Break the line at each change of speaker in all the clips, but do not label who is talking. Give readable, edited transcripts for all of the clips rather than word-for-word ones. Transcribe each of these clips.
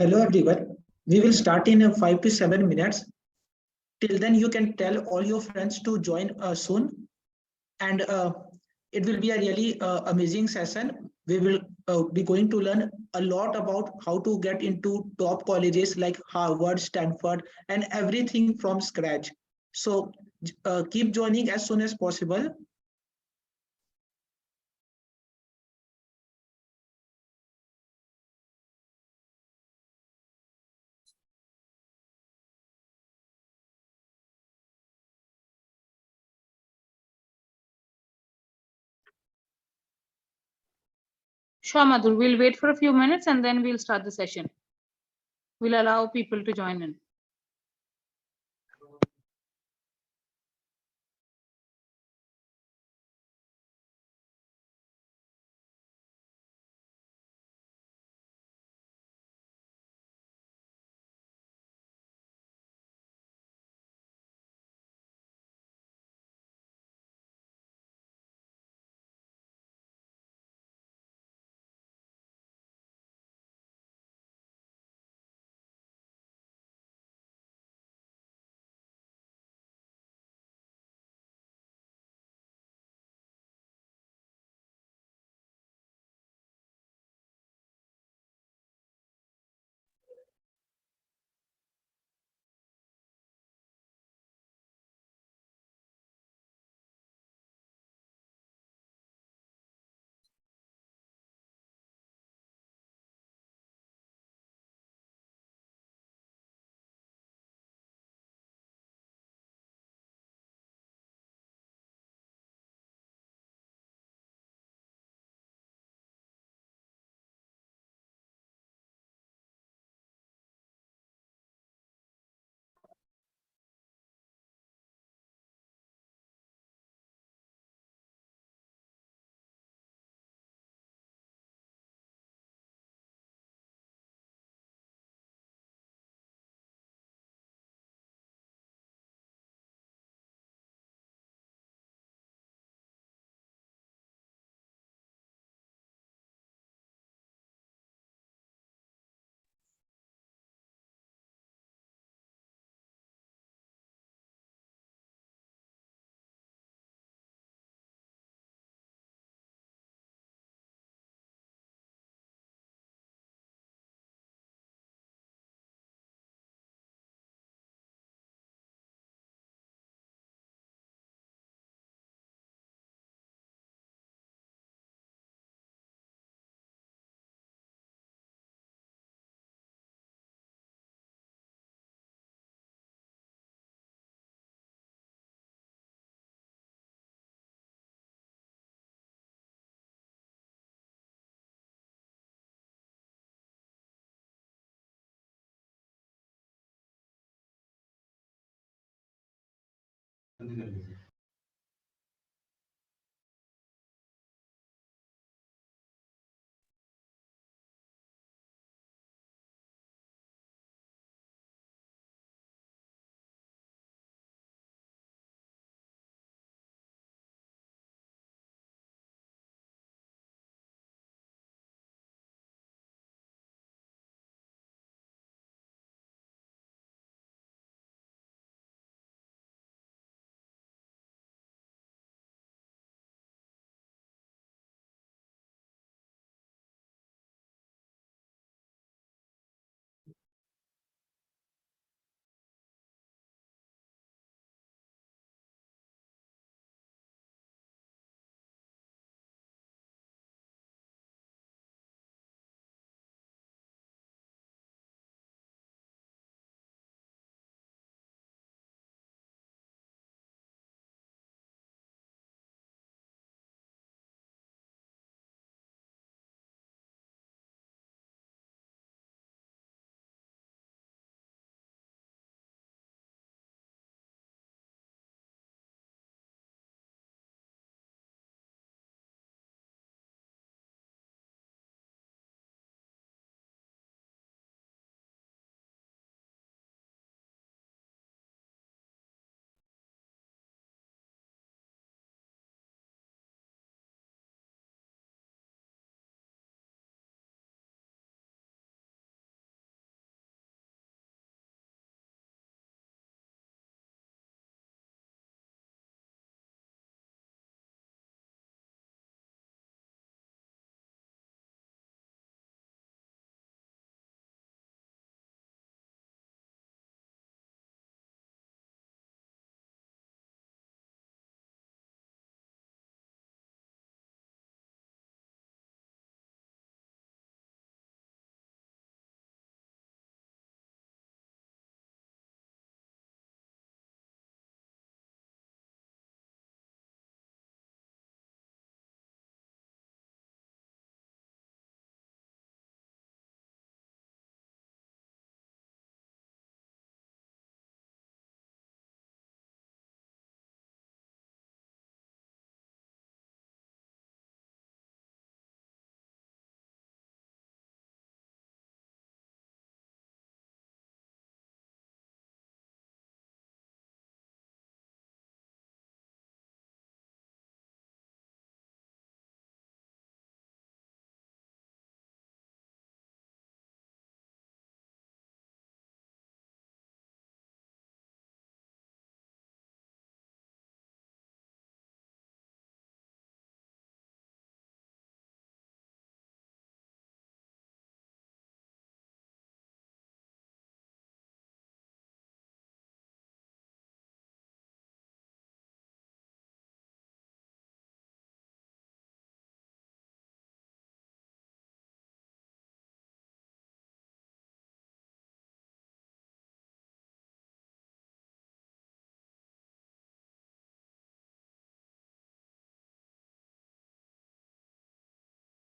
Hello everyone. We will start in 5 to 7 minutes. Till then, you can tell all your friends to join soon, and it will be a really amazing session. We will be going to learn a lot about how to get into top colleges like Harvard, Stanford, and everything from scratch. So keep joining as soon as possible.
Sure, Madhur. We'll wait for a few minutes and then we'll start the session. We'll allow people to join in.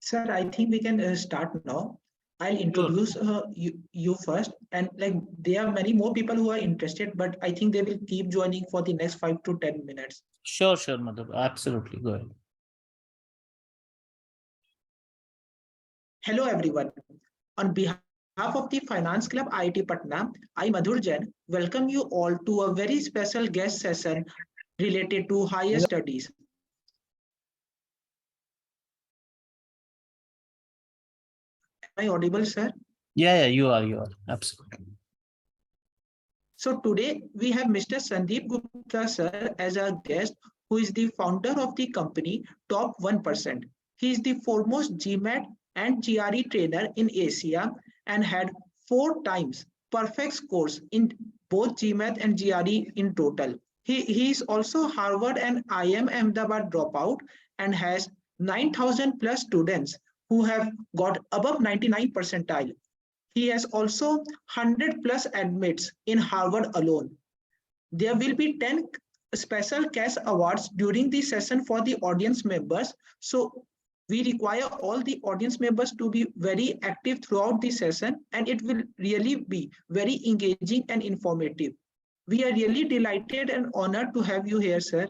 Sir, I think we can start now. I'll introduce you first, and like there are many more people who are interested, but I think they will keep joining for the next 5 to 10 minutes.
Sure, Madhur. Absolutely. Go ahead.
Hello, everyone. On behalf of the Finance Club IIT Patna, I, Madhur Jain, welcome you all to a very special guest session related to higher studies. Am I audible, sir?
Yeah, you are. Absolutely.
So today we have Mr. Sandeep Gupta, sir, as our guest, who is the founder of the company Top 1%. He is the foremost GMAT and GRE trainer in Asia and had 4 times perfect scores in both GMAT and GRE in total. He is also Harvard and IIM Ahmedabad dropout and has 9,000 plus students who have got above 99 percentile. He has also 100 plus admits in Harvard alone. There will be 10 special cash awards during the session for the audience members. So we require all the audience members to be very active throughout the session, and it will really be very engaging and informative. We are really delighted and honored to have you here, sir.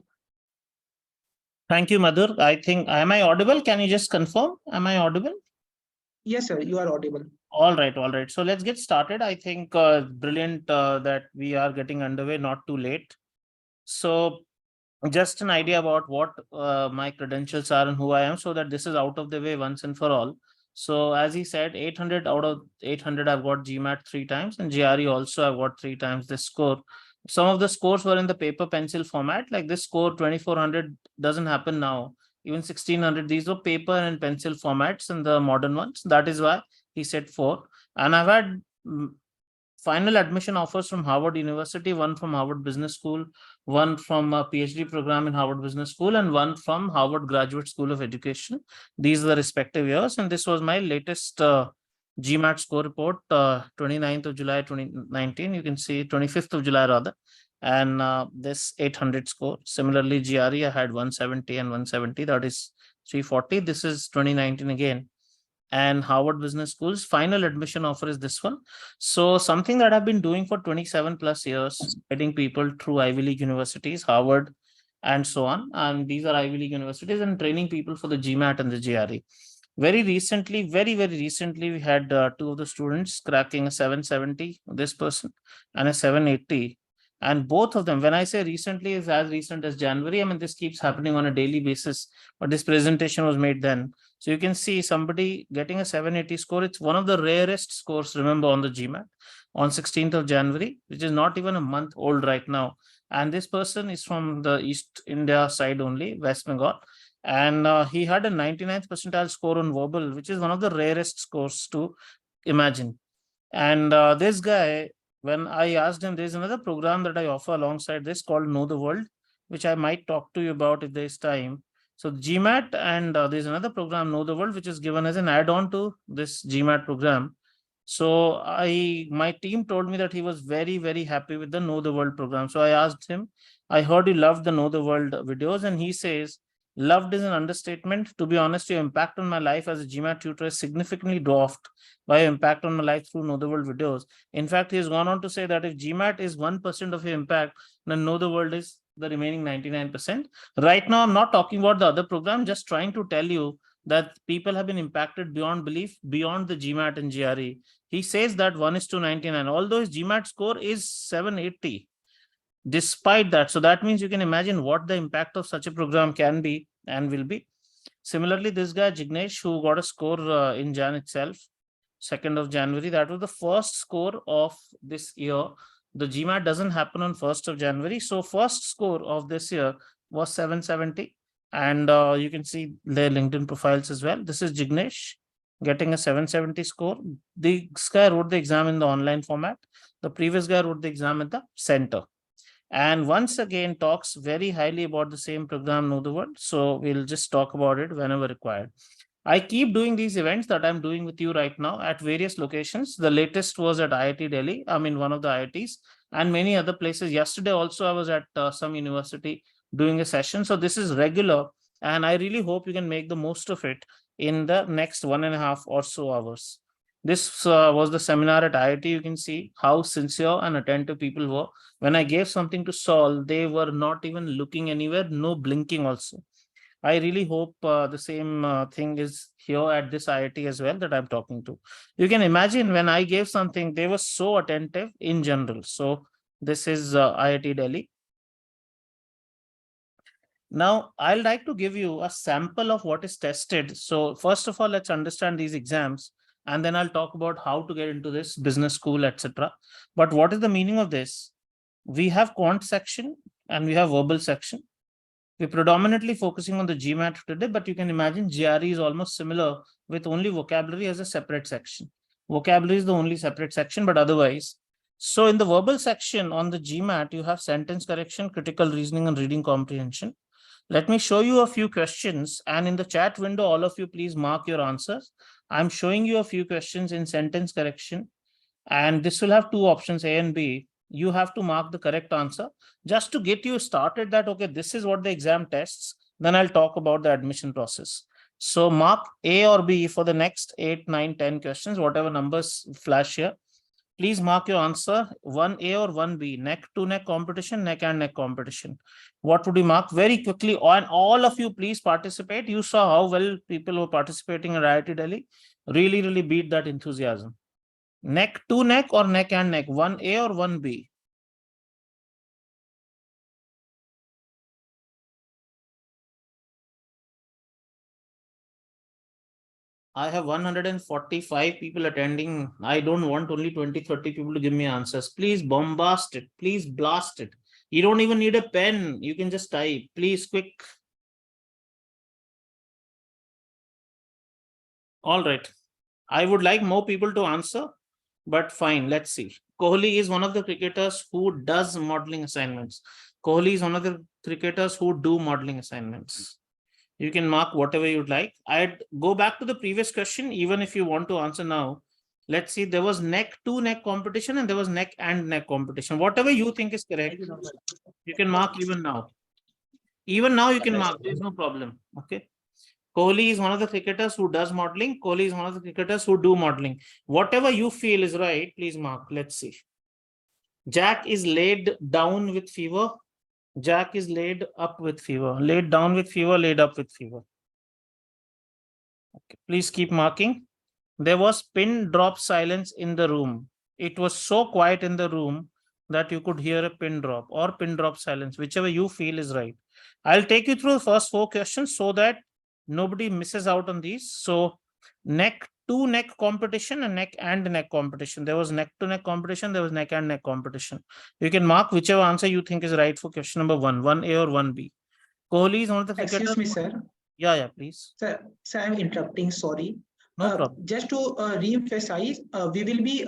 Thank you, Madhur. I think, am I audible? Can you just confirm? Am I audible?
Yes, sir, you are audible.
All right. So let's get started. I think brilliant that we are getting underway, not too late. So just an idea about what my credentials are and who I am, so that this is out of the way once and for all. So as he said, 800 out of 800, I've got GMAT 3 times, and GRE also I've got 3 times this score. Some of the scores were in the paper pencil format, like this score 2400 doesn't happen now. Even 1600, these were paper and pencil formats in the modern ones. That is why he said 4. And I've had final admission offers from Harvard University, one from Harvard Business School, one from a PhD program in Harvard Business School, and one from Harvard Graduate School of Education. These are the respective years, and this was my latest GMAT score report, 29th of July 2019. You can see 25th of July rather, and this 800 score. Similarly, GRE I had 170 and 170. That is 340. This is 2019 again. And Harvard Business School's final admission offer is this one. So something that I've been doing for 27 plus years, guiding people through Ivy League universities, Harvard, and so on. And these are Ivy League universities, and training people for the GMAT and the GRE. Very recently, very recently, we had 2 of the students cracking a 770, this person, and a 780. And both of them, when I say recently, is as recent as January. I mean, this keeps happening on a daily basis, but this presentation was made then. So you can see somebody getting a 780 score. It's one of the rarest scores, remember, on the GMAT on 16th of January, which is not even a month old right now. And this person is from the East India side only, West Bengal. And he had a 99th percentile score on verbal, which is one of the rarest scores to imagine. And this guy, when I asked him, there's another program that I offer alongside this called Know the World, which I might talk to you about if there's time. So GMAT, and there's another program, Know the World, which is given as an add-on to this GMAT program. So my team told me that he was very happy with the Know the World program. So I asked him, I heard you loved the Know the World videos, and he says, loved is an understatement. To be honest, your impact on my life as a GMAT tutor is significantly dwarfed by your impact on my life through Know the World videos. In fact, he has gone on to say that if GMAT is 1% of your impact, then Know the World is the remaining 99%. Right now, I'm not talking about the other program, just trying to tell you that people have been impacted beyond belief, beyond the GMAT and GRE. He says that 1:99, although his GMAT score is 780. Despite that, so that means you can imagine what the impact of such a program can be and will be. Similarly, this guy Jignesh, who got a score in Jan itself, 2nd of January, that was the first score of this year. The GMAT doesn't happen on 1st of January. So first score of this year was 770. And you can see their LinkedIn profiles as well. This is Jignesh getting a 770 score. This guy wrote the exam in the online format. The previous guy wrote the exam at the center. And once again talks very highly about the same program, Know the World. So we'll just talk about it whenever required. I keep doing these events that I'm doing with you right now at various locations. The latest was at IIT Delhi, I mean, one of the IITs, and many other places. Yesterday also, I was at some university doing a session. So this is regular, and I really hope you can make the most of it. in the next 1.5 or so hours. This was the seminar at IIT. You can see how sincere and attentive people were. When I gave something to solve, they were not even looking anywhere, no blinking also. I really hope the same thing is here at this IIT as well that I'm talking to. You can imagine when I gave something, they were so attentive in general. So this is IIT Delhi. Now, I'd like to give you a sample of what is tested. So first of all, let's understand these exams, and then I'll talk about how to get into this business school, etc. But what is the meaning of this? We have quant section and we have verbal section. We're predominantly focusing on the GMAT today, but you can imagine GRE is almost similar with only vocabulary as a separate section. Vocabulary is the only separate section, but otherwise. So in the verbal section on the GMAT, you have sentence correction, critical reasoning, and reading comprehension. Let me show you a few questions, and in the chat window, all of you please mark your answers. I'm showing you a few questions in sentence correction, and this will have two options, A and B. You have to mark the correct answer just to get you started that, okay, this is what the exam tests. Then I'll talk about the admission process. So mark A or B for the next 8, 9, 10 questions, whatever numbers flash here. Please mark your answer 1A or 1B, neck to neck competition, neck and neck competition. What would you mark? Very quickly, and all of you please participate. You saw how well people were participating in IIT Delhi. Really, really beat that enthusiasm. Neck to neck or neck and neck, 1A or 1B? I have 145 people attending. I don't want only 20, 30 people to give me answers. Please bombast it. Please blast it. You don't even need a pen. You can just type. Please, quick. All right. I would like more people to answer, but fine. Let's see. Kohli is one of the cricketers who does modeling assignments. Kohli is one of the cricketers who do modeling assignments. You can mark whatever you'd like. I'd go back to the previous question, even if you want to answer now. Let's see, there was neck to neck competition and there was neck and neck competition. Whatever you think is correct, you can mark even now. Even now you can mark, there's no problem. Okay. Kohli is one of the cricketers who does modeling. Kohli is one of the cricketers who do modeling. Whatever you feel is right, please mark. Let's see. Jack is laid down with fever. Jack is laid up with fever. Laid down with fever, laid up with fever. Okay. Please keep marking. There was pin drop silence in the room. It was so quiet in the room that you could hear a pin drop or pin drop silence, whichever you feel is right. I'll take you through the first 4 questions so that nobody misses out on these. So neck to neck competition and neck competition. There was neck to neck competition. There was neck and neck competition. You can mark whichever answer you think is right for question number 1, 1A or 1B. Kohli is one of the cricketers.
Excuse me, sir.
Yeah, please.
Sir, I'm interrupting. Sorry.
No problem.
Just to re-emphasize, we will be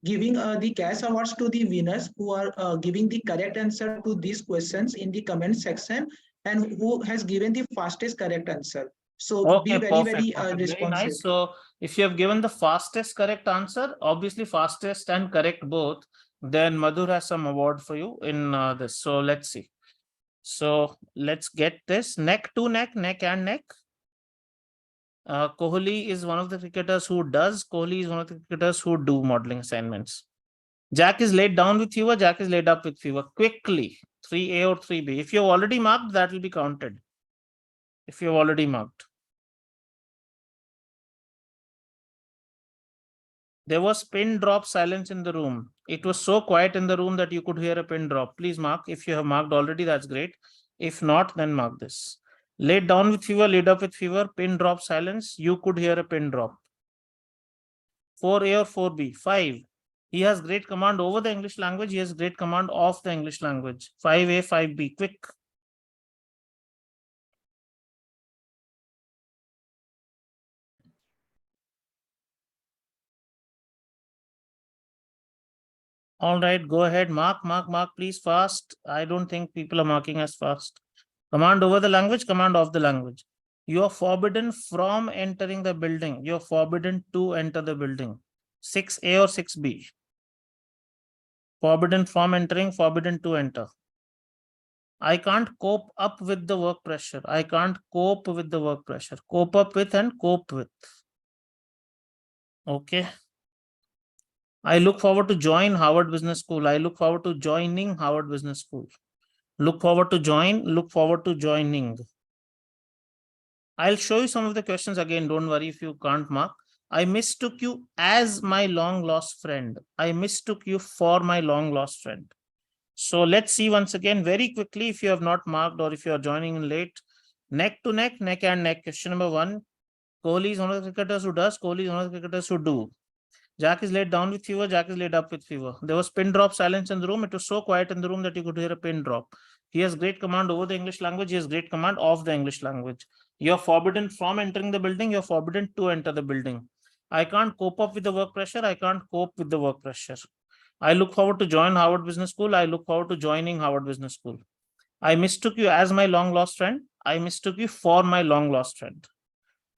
giving the cash awards to the winners who are giving the correct answer to these questions in the comment section and who has given the fastest correct answer. So
Okay,
be
perfect.
very
Very
responsive.
nice. So if you have given the fastest correct answer, obviously fastest and correct both, then Madhur has some award for you in this. So let's see. So let's get this neck to neck, neck and neck. Kohli is one of the cricketers who does. Kohli is one of the cricketers who do modeling assignments. Jack is laid down with fever. Jack is laid up with fever. Quickly, 3A or 3B. If you have already marked, that will be counted. If you have already marked. There was pin drop silence in the room. It was so quiet in the room that you could hear a pin drop. Please mark. If you have marked already, that's great. If not, then mark this. Laid down with fever, laid up with fever, pin drop silence. You could hear a pin drop. 4A or 4B. 5. He has great command over the English language. He has great command of the English language. 5A, 5B. Quick. All right, go ahead. Mark, please, fast. I don't think people are marking as fast. Command over the language, command of the language. You are forbidden from entering the building. You are forbidden to enter the building. 6A or 6B. Forbidden from entering, forbidden to enter. I can't cope up with the work pressure. I can't cope with the work pressure. Cope up with and cope with. Okay. I look forward to join Harvard Business School. I look forward to joining Harvard Business School. Look forward to join, look forward to joining. I'll show you some of the questions again. Don't worry if you can't mark. I mistook you as my long lost friend. I mistook you for my long lost friend. So let's see once again very quickly if you have not marked or if you are joining in late. Neck to neck, neck and neck. Question number 1. Kohli is one of the cricketers who does. Kohli is one of the cricketers who do. Jack is laid down with fever. Jack is laid up with fever. There was pin drop silence in the room. It was so quiet in the room that you could hear a pin drop. He has great command over the English language. He has great command of the English language. You're forbidden from entering the building. You're forbidden to enter the building. I can't cope up with the work pressure. I can't cope with the work pressure. I look forward to join Harvard Business School. I look forward to joining Harvard Business School. I mistook you as my long lost friend. I mistook you for my long lost friend.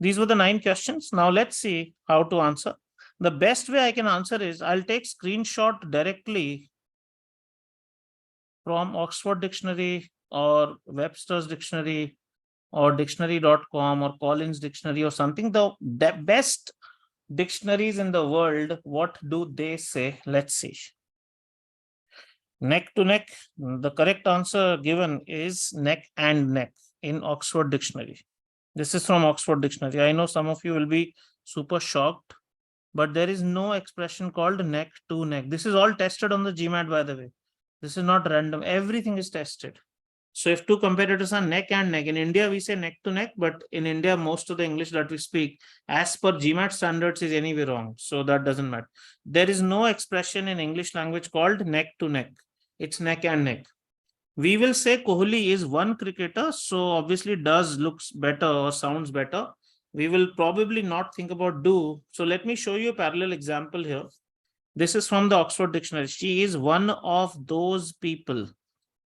These were the 9 questions. Now let's see how to answer. The best way I can answer is I'll take screenshot directly from Oxford Dictionary or Webster's Dictionary or dictionary.com or Collins Dictionary or something. The best dictionaries in the world, what do they say? Let's see. Neck to neck, the correct answer given is neck and neck in Oxford Dictionary. This is from Oxford Dictionary. I know some of you will be super shocked, but there is no expression called neck to neck. This is all tested on the GMAT, by the way. This is not random. Everything is tested. So if two competitors are neck and neck, in India, we say neck to neck, but in India, most of the English that we speak, as per GMAT standards, is anyway wrong. So that doesn't matter. There is no expression in English language called neck to neck. It's neck and neck. We will say Kohli is one cricketer, so obviously does looks better or sounds better. We will probably not think about do. So let me show you a parallel example here. This is from the Oxford Dictionary. She is one of those people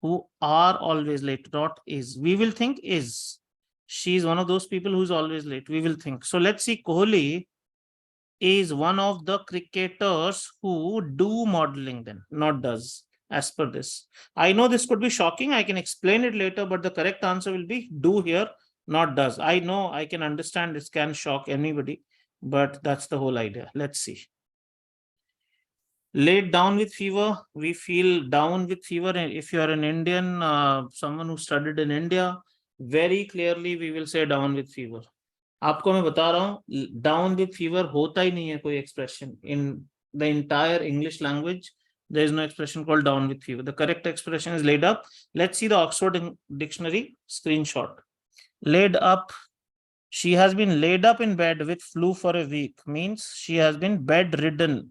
who are always late, not is. We will think is. She is one of those people who's always late. We will think. So let's see, Kohli is one of the cricketers who do modeling then, not does, as per this. I know this could be shocking. I can explain it later, but the correct answer will be do here, not does. I know, I can understand this can shock anybody, but that's the whole idea. Let's see. Laid down with fever, we feel down with fever. And if you are an Indian, someone who studied in India, very clearly we will say down with fever. आपको मैं बता रहा हूँ down with fever होता ही नहीं है कोई expression in the entire English language. There is no expression called down with fever. The correct expression is laid up. Let's see the Oxford Dictionary screenshot. Laid up. She has been laid up in bed with flu for a week. Means she has been bedridden.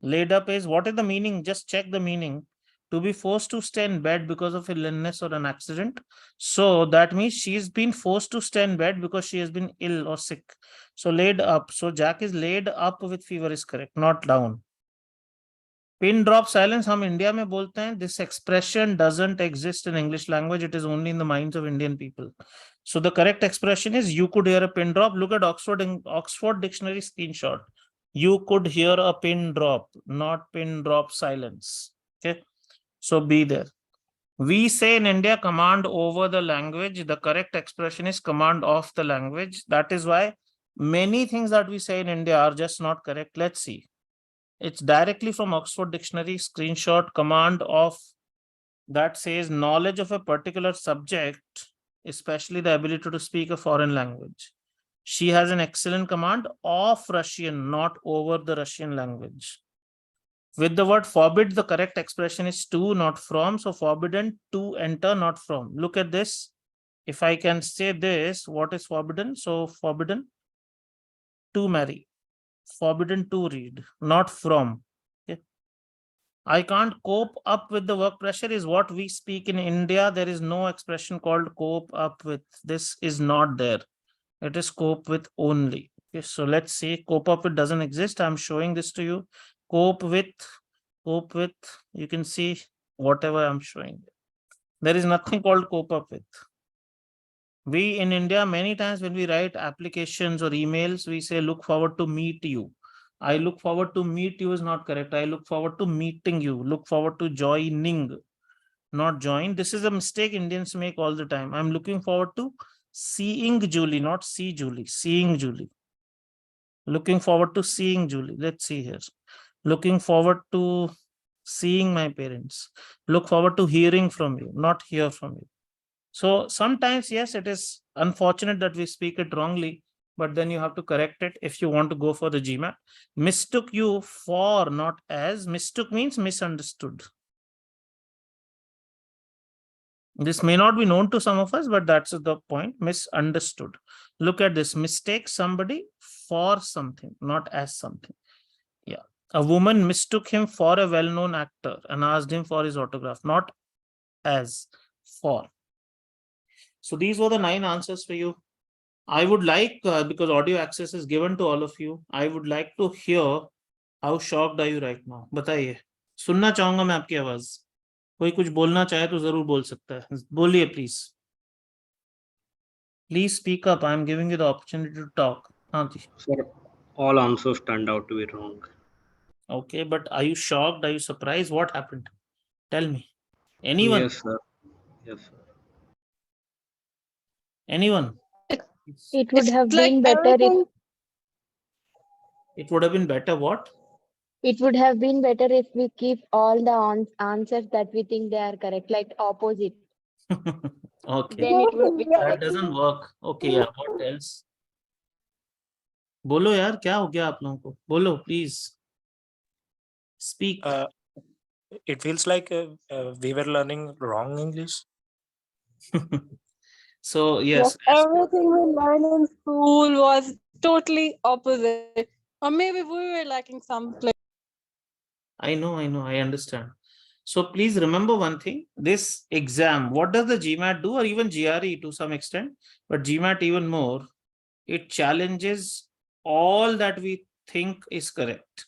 Laid up is, what is the meaning? Just check the meaning. To be forced to stay in bed because of illness or an accident. So that means she's been forced to stay in bed because she has been ill or sick. So laid up. So Jack is laid up with fever is correct, not down. Pin drop silence, हम India में बोलते हैं. This expression doesn't exist in English language. It is only in the minds of Indian people. So the correct expression is you could hear a pin drop. Look at Oxford Dictionary screenshot. You could hear a pin drop, not pin drop silence. Okay, so be there. We say in India command over the language. The correct expression is command of the language. That is why many things that we say in India are just not correct. Let's see. It's directly from Oxford Dictionary screenshot. Command of, that says knowledge of a particular subject, especially the ability to speak a foreign language. She has an excellent command of Russian, not over the Russian language. With the word forbid, the correct expression is to, not from. So forbidden to enter, not from. Look at this. If I can say this, what is forbidden? So forbidden to marry, forbidden to read, not from. Okay. I can't cope up with the work pressure is what we speak in India. There is no expression called cope up with. This is not there. It is cope with only. Okay, so let's see. Cope up with doesn't exist. I'm showing this to you. Cope with, you can see whatever I'm showing. There is nothing called cope up with. We in India, many times when we write applications or emails, we say look forward to meet you. I look forward to meet you is not correct. I look forward to meeting you. Look forward to joining. not join. This is a mistake Indians make all the time. I'm looking forward to seeing Julie, not see Julie, seeing Julie. Looking forward to seeing Julie. Let's see here. Looking forward to seeing my parents. Look forward to hearing from you, not hear from you. So sometimes, yes, it is unfortunate that we speak it wrongly, but then you have to correct it if you want to go for the GMAT. Mistook you for, not as. Mistook means misunderstood. This may not be known to some of us, but that's the point. Misunderstood. Look at this. Mistake somebody for something, not as something. Yeah. A woman mistook him for a well-known actor and asked him for his autograph, not as, for. So these were the 9 answers for you. I would like, because audio access is given to all of you, I would like to hear how shocked are you right now. बताइए, सुनना चाहूंगा मैं आपकी आवाज. कोई कुछ बोलना चाहे तो जरूर बोल सकता है. बोलिए please. Please speak up. I am giving you the opportunity to talk. हाँ जी.
Sir, all answers turned out to be wrong.
Okay, but are you shocked? Are you surprised? What happened? Tell me. Anyone?
Yes, sir. Yes, sir.
Anyone?
It would
It's
have
like
been better if
everything.
It would have been better. What?
it would have been better if we keep all the answers that we think they are correct, like opposite.
Okay.
Then it would be
That
correct.
doesn't work. Okay, yeah. What else? बोलो यार, क्या हो गया आप लोगों को? बोलो, please. Speak.
It feels like we were learning wrong English.
So yes,
Everything we learned in school was totally opposite. Or maybe we were lacking some place.
I know, I understand. So please remember one thing, this exam, what does the GMAT do, or even GRE to some extent, but GMAT even more, it challenges all that we think is correct.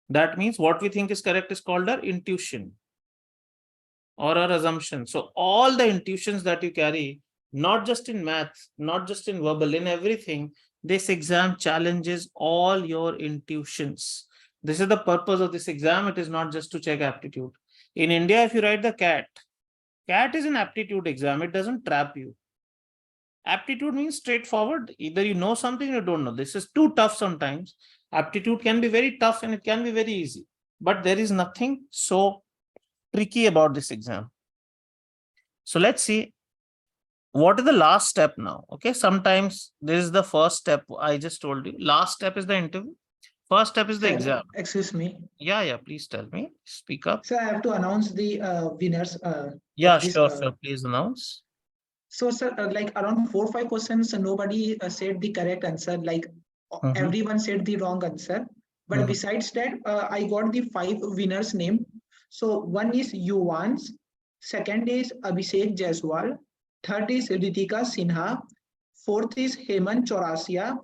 That means what we think is correct is called our intuition or our assumption. So all the intuitions that you carry, not just in math, not just in verbal, in everything, this exam challenges all your intuitions. This is the purpose of this exam. It is not just to check aptitude. In India, if you write the CAT is an aptitude exam. It doesn't trap you. Aptitude means straightforward. Either you know something or you don't know. This is too tough sometimes. Aptitude can be very tough and it can be very easy. But there is nothing so tricky about this exam. So let's see. What is the last step now? Okay, sometimes this is the first step. I just told you. Last step is the interview. First step is the
Sir,
exam.
excuse me.
Yeah, please tell me. Speak up.
So I have to announce the winners.
Yeah,
of this,
sure. Please announce.
So, sir, like around 4-5 questions, nobody said the correct answer. Like everyone said the wrong answer. But besides that, I got the 5 winners' name. So one is Yuvans, second is Abhishek Jaiswal, third is Ritika Sinha, fourth is Hemant Chaurasia,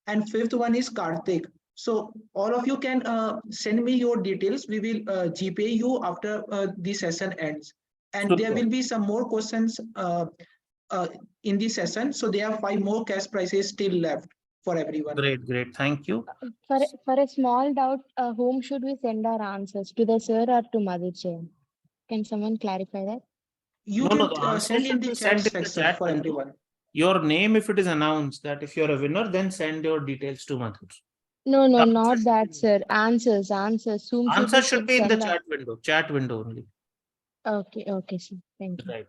and fifth one is Karthik. So all of you can send me your details. We will GPay you after the session ends. And there will be some more questions in the session. So there are 5 more cash prizes still left for everyone.
Great. Thank you.
For a small doubt, whom should we send our answers? To the sir or to Madhu Chain? Can someone clarify that?
You
No, the
can
answer
send in
should
the
be
chat
sent in the
section
chat
for
window.
everyone.
Your name, if it is announced that if you're a winner, then send your details to Madhur.
No,
The answer
not
should
that,
be-
sir. Answers. Whom
Answer
we
should be in the
send
chat window only.
Okay, sir. Thank you.
Right.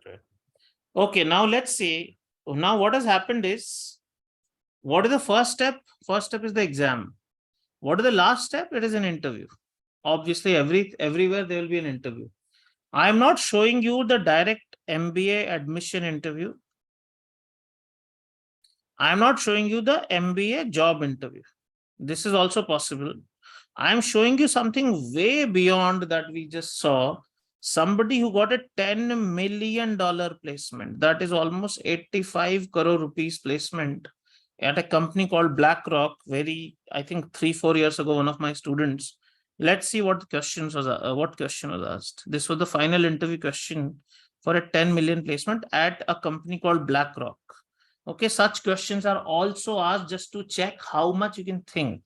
Okay, now let's see. Now what has happened is, what is the first step? First step is the exam. What is the last step? It is an interview. Obviously, everywhere there will be an interview. I am not showing you the direct MBA admission interview. I am not showing you the MBA job interview. This is also possible. I am showing you something way beyond that we just saw. Somebody who got a $10 million placement, that is almost 85 crore rupees placement at a company called BlackRock. I think 3-4 years ago, one of my students. Let's see what question was asked. This was the final interview question for a 10 million placement at a company called BlackRock. Okay, such questions are also asked just to check how much you can think.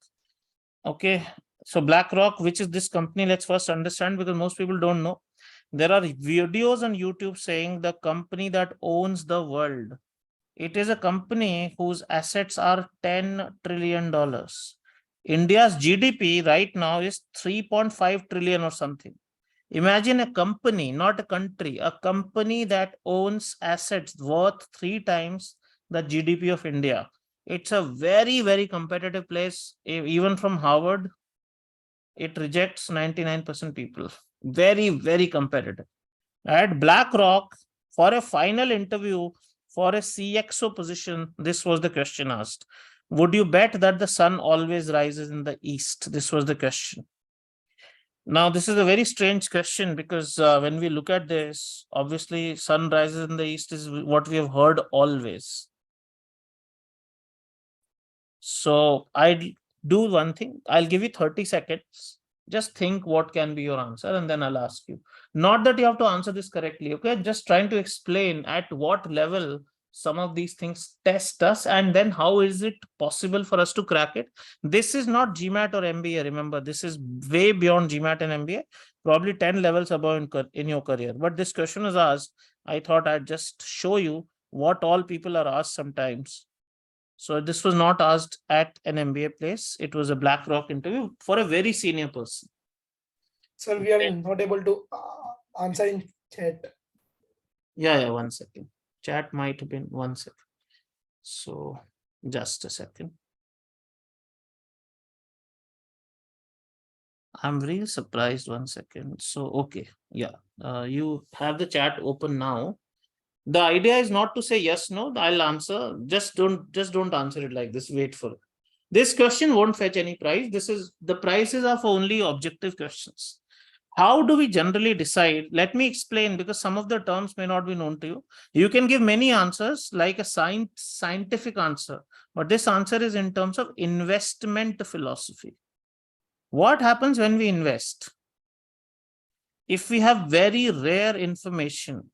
Okay, So BlackRock, which is this company, let's first understand, because most people don't know. There are videos on YouTube saying the company that owns the world. It is a company whose assets are $10 trillion. India's GDP right now is 3.5 trillion or something. Imagine a company, not a country, a company that owns assets worth 3 times the GDP of India. It's a very, very competitive place. Even from Harvard, it rejects 99% people. Very, very competitive. At BlackRock, for a final interview for a CXO position, this was the question asked. Would you bet that the sun always rises in the east? This was the question. Now, this is a very strange question because when we look at this, obviously sun rises in the east is what we have heard always. So I'll do one thing. I'll give you 30 seconds. Just think what can be your answer and then I'll ask you. Not that you have to answer this correctly, okay? Just trying to explain at what level some of these things test us and then how is it possible for us to crack it. This is not GMAT or MBA, remember, this is way beyond GMAT and MBA, probably 10 levels above in your career. But this question was asked, I thought I'd just show you what all people are asked sometimes. So this was not asked at an MBA place. It was a BlackRock interview for a very senior person.
Sir, we are not able to answer in chat.
Yeah, 1 second. Chat might have been 1 second. So just a second. I'm really surprised. 1 second. So, okay. Yeah, you have the chat open now. The idea is not to say yes, no, I'll answer. Just don't answer it like this. Wait for it. This question won't fetch any prize. The prices are for only objective questions. How do we generally decide? Let me explain because some of the terms may not be known to you. You can give many answers like a scientific answer, but this answer is in terms of investment philosophy. What happens when we invest? If we have very rare information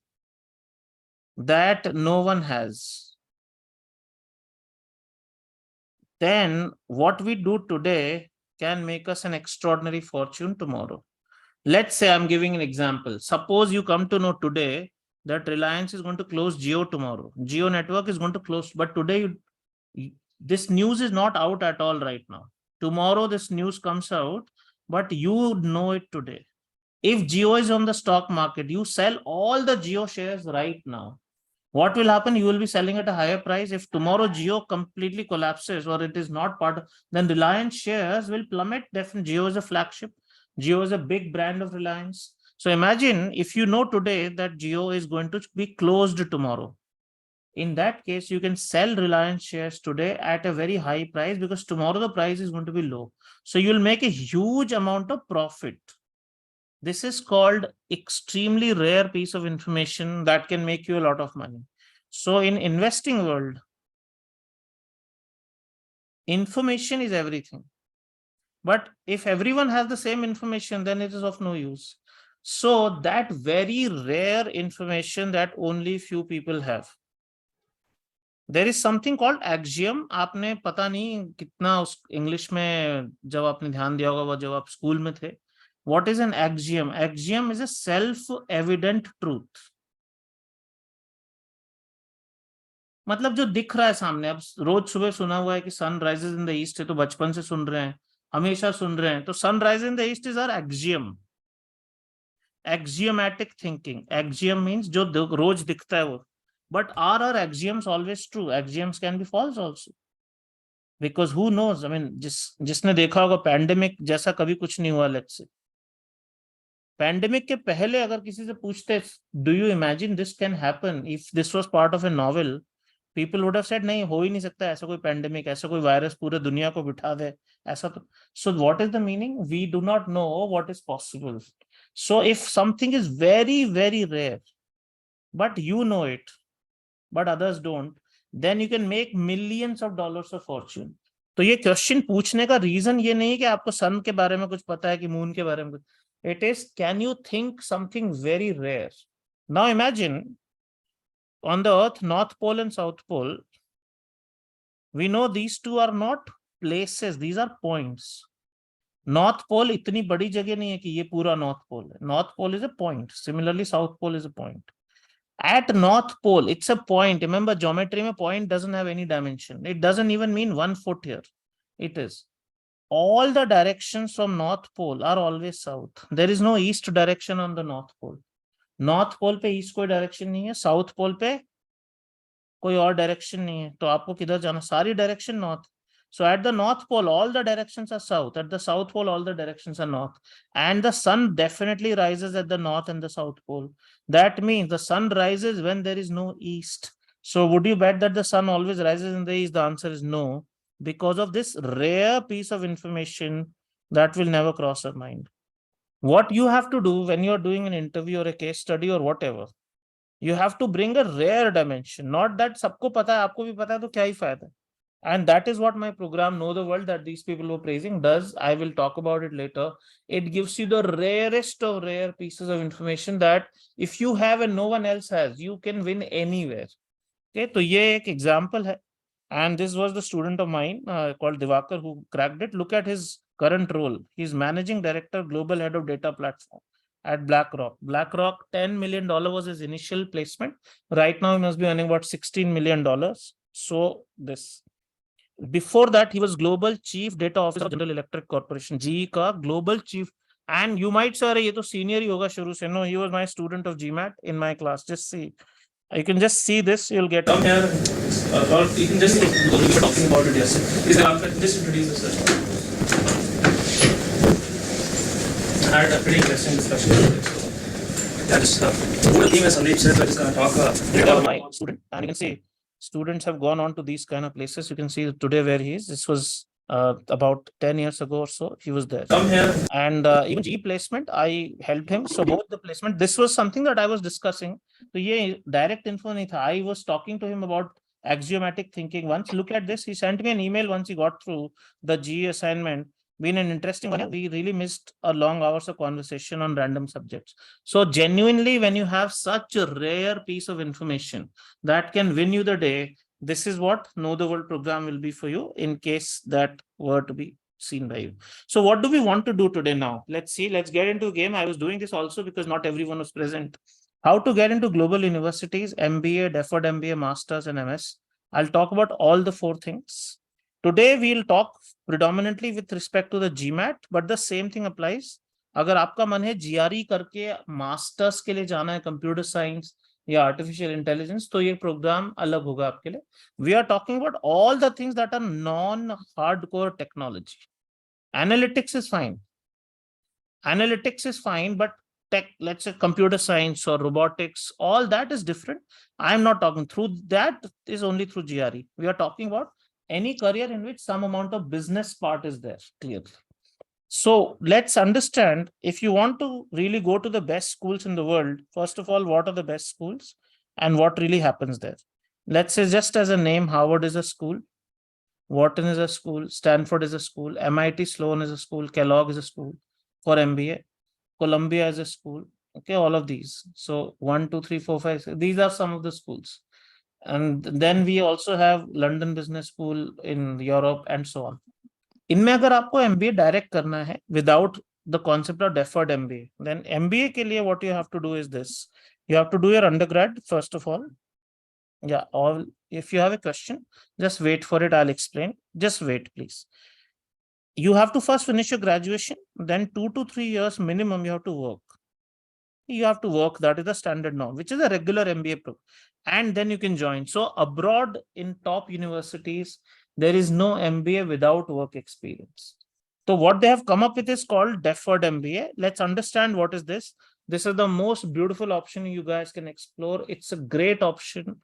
that no one has, then what we do today can make us an extraordinary fortune tomorrow. Let's say I'm giving an example. Suppose you come to know today that Reliance is going to close Jio tomorrow. Jio network is going to close, but today this news is not out at all right now. Tomorrow this news comes out, but you know it today. If Jio is on the stock market, you sell all the Jio shares right now. What will happen? You will be selling at a higher price. If tomorrow Jio completely collapses or it is not part of, then Reliance shares will plummet. Definitely, Jio is a flagship. Jio is a big brand of Reliance. So imagine if you know today that Jio is going to be closed tomorrow. In that case, you can sell Reliance shares today at a very high price because tomorrow the price is going to be low. So you'll make a huge amount of profit. This is called extremely rare piece of information that can make you a lot of money. So in investing world, information is everything. But if everyone has the same information, then it is of no use. So that very rare information that only few people have. There is something called axiom. आपने पता नहीं कितना उस English में जब आपने ध्यान दिया होगा वो जब आप स्कूल में थे. What is an axiom? Axiom is a self-evident truth. मतलब जो दिख रहा है सामने, अब रोज सुबह सुना हुआ है कि sun rises in the east है, तो बचपन से सुन रहे हैं, हमेशा सुन रहे हैं, तो sun rise in the east is our axiom. Axiomatic thinking. Axiom means जो रोज दिखता है वो. But are our axioms always true? Axioms can be false also. Because who knows? I mean, जिसने देखा होगा पैंडेमिक जैसा कभी कुछ नहीं हुआ. लेट्स से पैंडेमिक के पहले अगर किसी से पूछते, do you imagine this can happen if this was part of A novel, people would have said नहीं, हो ही नहीं सकता ऐसा कोई पैंडेमिक, ऐसा कोई वायरस पूरे दुनिया को बिठा दे ऐसा. तो so what is the meaning? We do not know what is possible. So if something is very very rare but you know it but others don't, then you can make millions of dollars of fortune. तो ये question पूछने का reason ये नहीं है कि आपको सन के बारे में कुछ पता है कि मून के बारे में कुछ. It is, can you think something very rare? Now imagine on the earth, North Pole and South Pole, we know these two are not places, these are points. North Pole इतनी बड़ी जगह नहीं है कि ये पूरा नॉर्थ पोल है. North Pole is a point. Similarly South Pole is a point. At North Pole, it's a point. Remember, geometry mein point doesn't have any dimension. It doesn't even mean 1 foot here. It is. All the directions from North Pole are always south. There is no east direction on the North Pole. North Pole पे east कोई direction नहीं है. South Pole पे कोई और direction नहीं है. तो आपको किधर जाना? सारी direction north. So at the North Pole, all the directions are south. At the South Pole, all the directions are north. And the sun definitely rises at the North and the South Pole. That means the sun rises when there is no east. So would you bet that the sun always rises in the east? The answer is no, because of this rare piece of information that will never cross our mind. What you have to do when you're doing an interview or a case study or whatever, you have to bring a rare dimension. Not that सबको पता है, आपको भी पता है, तो क्या ही फायदा है. And that is what my program Know the World that these people were praising does. I will talk about it later. It gives you the rarest of rare pieces of information that if you have and no one else has, you can win anywhere. Okay, so ये एक example है. And this was the student of mine called Divakar who cracked it. Look at his current role. He's managing director, global head of data platform at BlackRock. BlackRock, $10 million was his initial placement. Right now, he must be earning about $16 million. So this. Before that, he was global chief data officer of General Electric Corporation, GE ka global chief. And you might say, ye to senior hi hoga shuru se. No, he was my student of GMAT in my class. Just see. You can just see this. You'll get.
Come here. You can just see. We were talking about it yesterday. Just introduce yourself. I had a pretty interesting discussion about it. That is the team, as Sandeep said, that is going to talk about
my student. And you can see students have gone on to these kind of places. You can see today where he is. This was about 10 years ago or so. He was there.
Come here.
And even G placement, I helped him. So both the placement, this was something that I was discussing. So ye direct info nahi tha. I was talking to him about axiomatic thinking once. Look at this. He sent me an email once he got through the GE assignment. Been an interesting one. We really missed a long hours of conversation on random subjects. So genuinely, when you have such a rare piece of information that can win you the day, this is what Know the World program will be for you in case that were to be seen by you. So what do we want to do today now? Let's see, let's get into a game. I was doing this also because not everyone was present. How to get into global universities, MBA, deferred MBA, Masters and MS. I'll talk about all the 4 things. Today, we'll talk predominantly with respect to the GMAT, but the same thing applies. अगर आपका मन है GRE करके masters के लिए जाना है computer science या आर्टिफिशियल इंटेलिजेंस, तो ये प्रोग्राम अलग होगा आपके लिए. We are talking about all the things that are non hardcore technology. Analytics is fine. Analytics is fine, but tech, let's say computer science or robotics, all that is different. I'm not talking through that, is only through GRE. We are talking about any career in which some amount of business part is there, clearly. So let's understand, if you want to really go to the best schools in the world, first of all, what are the best schools and what really happens there? Let's say, just as a name, Harvard is a school, Wharton is a school, Stanford is a school, MIT Sloan is a school, Kellogg is a school for MBA, Columbia is a school. Okay, all of these. So 1, 2, 3, 4, 5, 6, these are some of the schools. And then we also have London Business School in Europe and so on. इनमें अगर आपको MBA direct करना है without the concept of deferred MBA, then MBA के लिए what you have to do is this. You have to do your undergrad first of all. Yeah, or if you have a question, just wait for it. I'll explain. Just wait, please. You have to first finish your graduation, then 2 to 3 years minimum you have to work. You have to work, that is the standard norm, which is a regular MBA program. And then you can join. So abroad in top universities, there is no MBA without work experience. So what they have come up with is called deferred MBA. Let's understand what is this. This is the most beautiful option you guys can explore. It's a great option.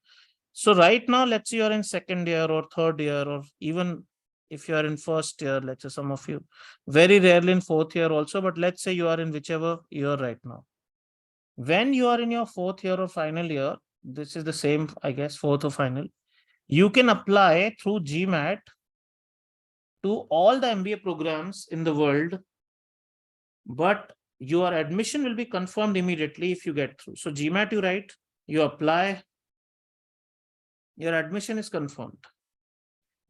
So right now, let's say you're in 2nd year or 3rd year, or even if you are in 1st year, let's say some of you, very rarely in 4th year also, but let's say you are in whichever year right now. When you are in your 4th year or final year, this is the same, I guess, 4th or final, you can apply through GMAT to all the MBA programs in the world, but your admission will be confirmed immediately if you get through. So GMAT you write, you apply, your admission is confirmed.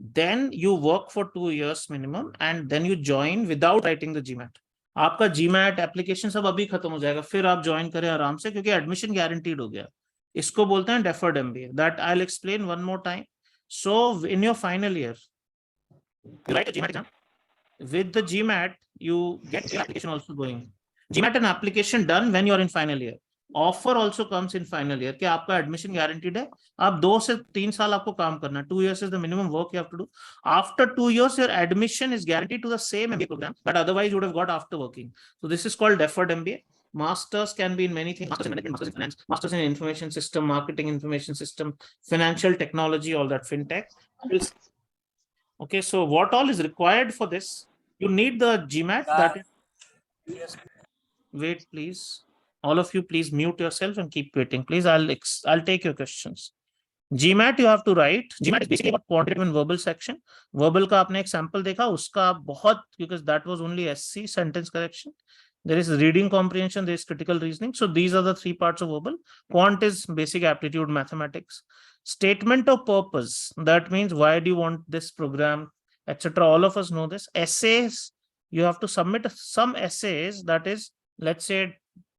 then you work for 2 years minimum and then you join without writing the GMAT. आपका GMAT application सब अभी खत्म हो जाएगा, फिर आप join करें आराम से, क्योंकि एडमिशन गारंटीड हो गया. इसको बोलते हैं deferred MBA. That I'll explain one more time. So in your final year, you write a GMAT exam. With the GMAT, you get your application also going. GMAT and application done when you're in final year. Offer also comes in final year कि आपका admission guaranteed है. आप 2 से 3 साल आपको काम करना है. 2 years is the minimum work you have to do. After 2 years, your admission is guaranteed to the same MBA program, but otherwise you would have got after working. So this is called deferred MBA. Masters can be in many things. Masters in management, masters in finance, masters in information system, marketing information system, financial technology, all that fintech. Okay, so what all is required for this? You need the GMAT. That is, wait, please. All of you, please mute yourself and keep waiting. Please, I'll take your questions. GMAT you have to write. GMAT is basically about quantitative and verbal section. Verbal का आपने एक sample देखा, उसका आप बहुत, because that was only SC, sentence correction. There is reading comprehension, there is critical reasoning. So these are the 3 parts of verbal. Quant is basic aptitude mathematics. Statement of purpose, that means why do you want this program, etc. All of us know this. Essays, you have to submit some essays, that is, let's say,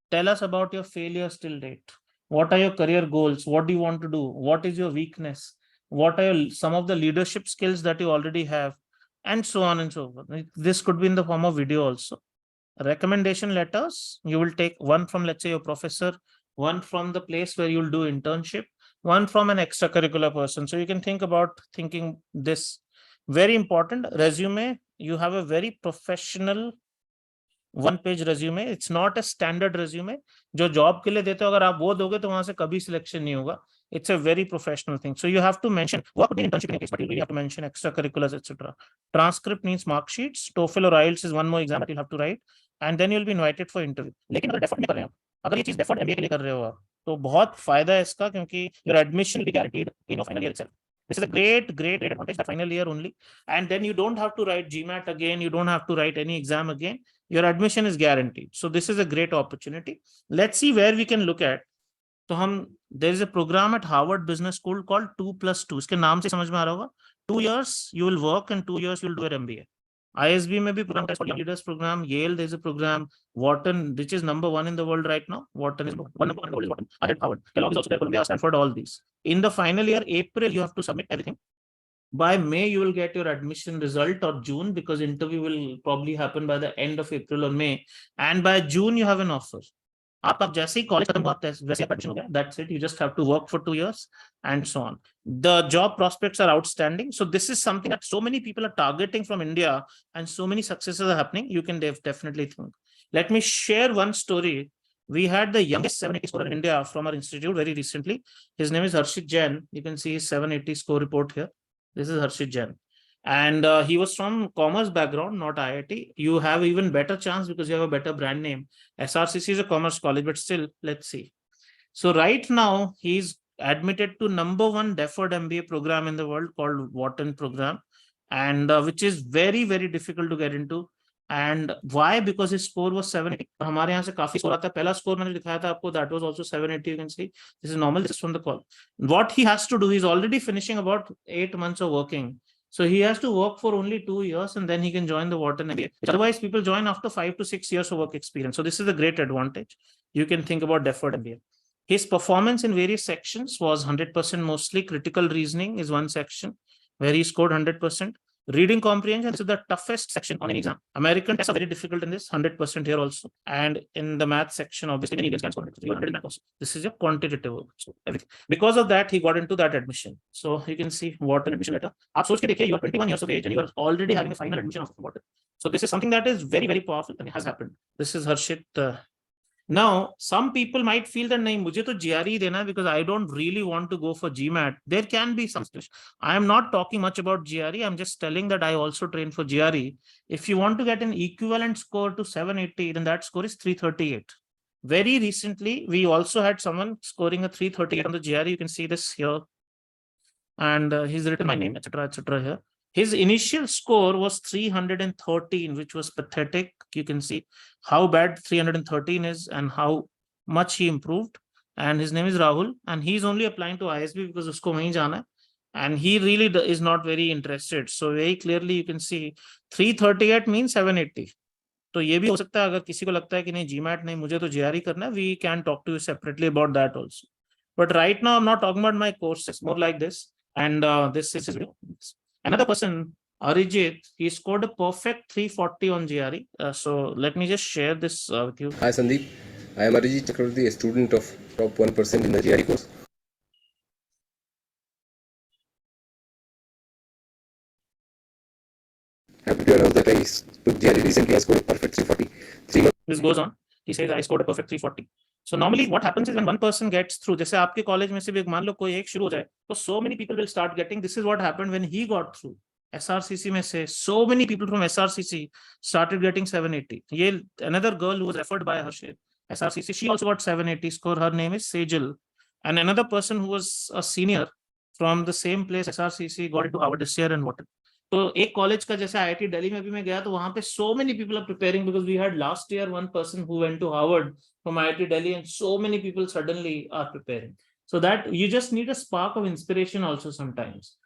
tell us about your failures till date. What are your career goals? What do you want to do? What is your weakness? What are some of the leadership skills that you already have? And so on and so forth. This could be in the form of video also. Recommendation letters, you will take one from, let's say, your professor, one from the place where you'll do internship, one from an extracurricular person. So you can think about thinking this. Very important. Resume, you have a very professional 1-page resume. It's not a standard resume. जो job के लिए देते हो, अगर आप वो दोगे तो वहां से कभी selection नहीं होगा. It's a very professional thing. So you have to mention what would be internship in a case, but you really have to mention extracurriculars, etc. Transcript needs mark sheets. TOEFL or IELTS is one more exam that you'll have to write, and then you'll be invited for interview. लेकिन अगर deferred में कर रहे हो, अगर ये चीज deferred MBA के लिए कर रहे हो आप, तो बहुत फायदा है इसका, क्योंकि your admission will be guaranteed in your final year itself. This is a great advantage, that final year only. And then you don't have to write GMAT again. You don't have to write any exam again. Your admission is guaranteed. So this is a great opportunity. Let's see where we can look at. So there is a program at Harvard Business School called 2+2. इसके नाम से समझ में आ रहा होगा. 2 years you will work and 2 years you will do an MBA. ISB में भी program है, Young Leaders program. Yale, there is a program. Wharton, which is number 1 in the world right now. Wharton is number 1 in the world. Wharton. I had Harvard. Kellogg is also there. Columbia, Stanford, all these. In the final year, April, you have to submit everything. By May, you will get your admission result, or June, because interview will probably happen by the end of April or May. And by June, you have an offer. आप जैसे ही college खत्म होता है वैसे admission हो गया. That's it. You just have to work for 2 years and so on. The job prospects are outstanding. So this is something that so many people are targeting from India, and so many successes are happening. You can definitely think. Let me share one story. We had the youngest 780 scorer in India from our institute very recently. His name is Harshit Jain. You can see his 780 score report here. This is Harshit Jain. And he was from commerce background, not IIT. You have even better chance because you have a better brand name. SRCC is a commerce college, but still, let's see. So right now, he's admitted to number 1 deferred MBA program in the world called Wharton program, and which is very, very difficult to get into. And why? Because his score was 780. हमारे यहाँ से काफी score आता है. पहला score मैंने दिखाया था आपको, that was also 780. You can see this is normal. This is from the call. What he has to do, he's already finishing about 8 months of working. So he has to work for only 2 years, and then he can join the Wharton MBA. Otherwise, people join after 5 to 6 years of work experience. So this is a great advantage. You can think about deferred MBA. His performance in various sections was 100% mostly. Critical reasoning is one section where he scored 100%. Reading comprehension is the toughest section on an exam. American tests are very difficult in this, 100% here also. And in the math section, obviously, many can score 100 math also. This is a quantitative work. So everything. Because of that, he got into that admission. So you can see what an admission letter. आप सोच के देखिए, you are 21 years of age and you are already having a final admission of Wharton. So this is something that is very, very powerful and it has happened. This is Harshit. Now, some people might feel that nahi, mujhe to GRE dena because I don't really want to go for GMAT. There can be some situation. I am not talking much about GRE. I'm just telling that I also train for GRE. If you want to get an equivalent score to 780, then that score is 338. Very recently, we also had someone scoring a 338 on the GRE. You can see this here. And he's written my name, etc., here. His initial score was 313, which was pathetic. You can see how bad 313 is and how much he improved. And his name is Rahul, and he's only applying to ISB because usko wahin jana hai. and he really is not very interested. So very clearly you can see 338 means 780. तो ये भी हो सकता है अगर किसी को लगता है कि नहीं GMAT नहीं मुझे तो JRE करना है, we can talk to you separately about that also. But right now I'm not talking about my course, it's more like this. And this is another person, Arijit, he scored a perfect 340 on GRE. So let me just share this with you.
Hi Sandeep, I am Arijit Chakravarti, a student of top 1% in the GRE course. Happy to announce that I took GRE recently. I scored a perfect 340.
This goes on. He says I scored a perfect 340. So normally what happens is when one person gets through, जैसे आपके college में से भी मान लो कोई एक शुरू हो जाए, तो so many people will start getting. This is what happened when he got through. SRCC में से so many people from SRCC started getting 780. ये another girl who was referred by Harshit, SRCC, she also got 780 score. Her name is Sejal. And another person who was a senior from the same place, SRCC, got into Harvard this year and what. तो एक college का जैसे IIT Delhi में भी मैं गया तो वहां पे so many people are preparing because we had last year one person who went to Harvard from IIT Delhi and so many people suddenly are preparing. So that you just need a spark of inspiration also sometimes.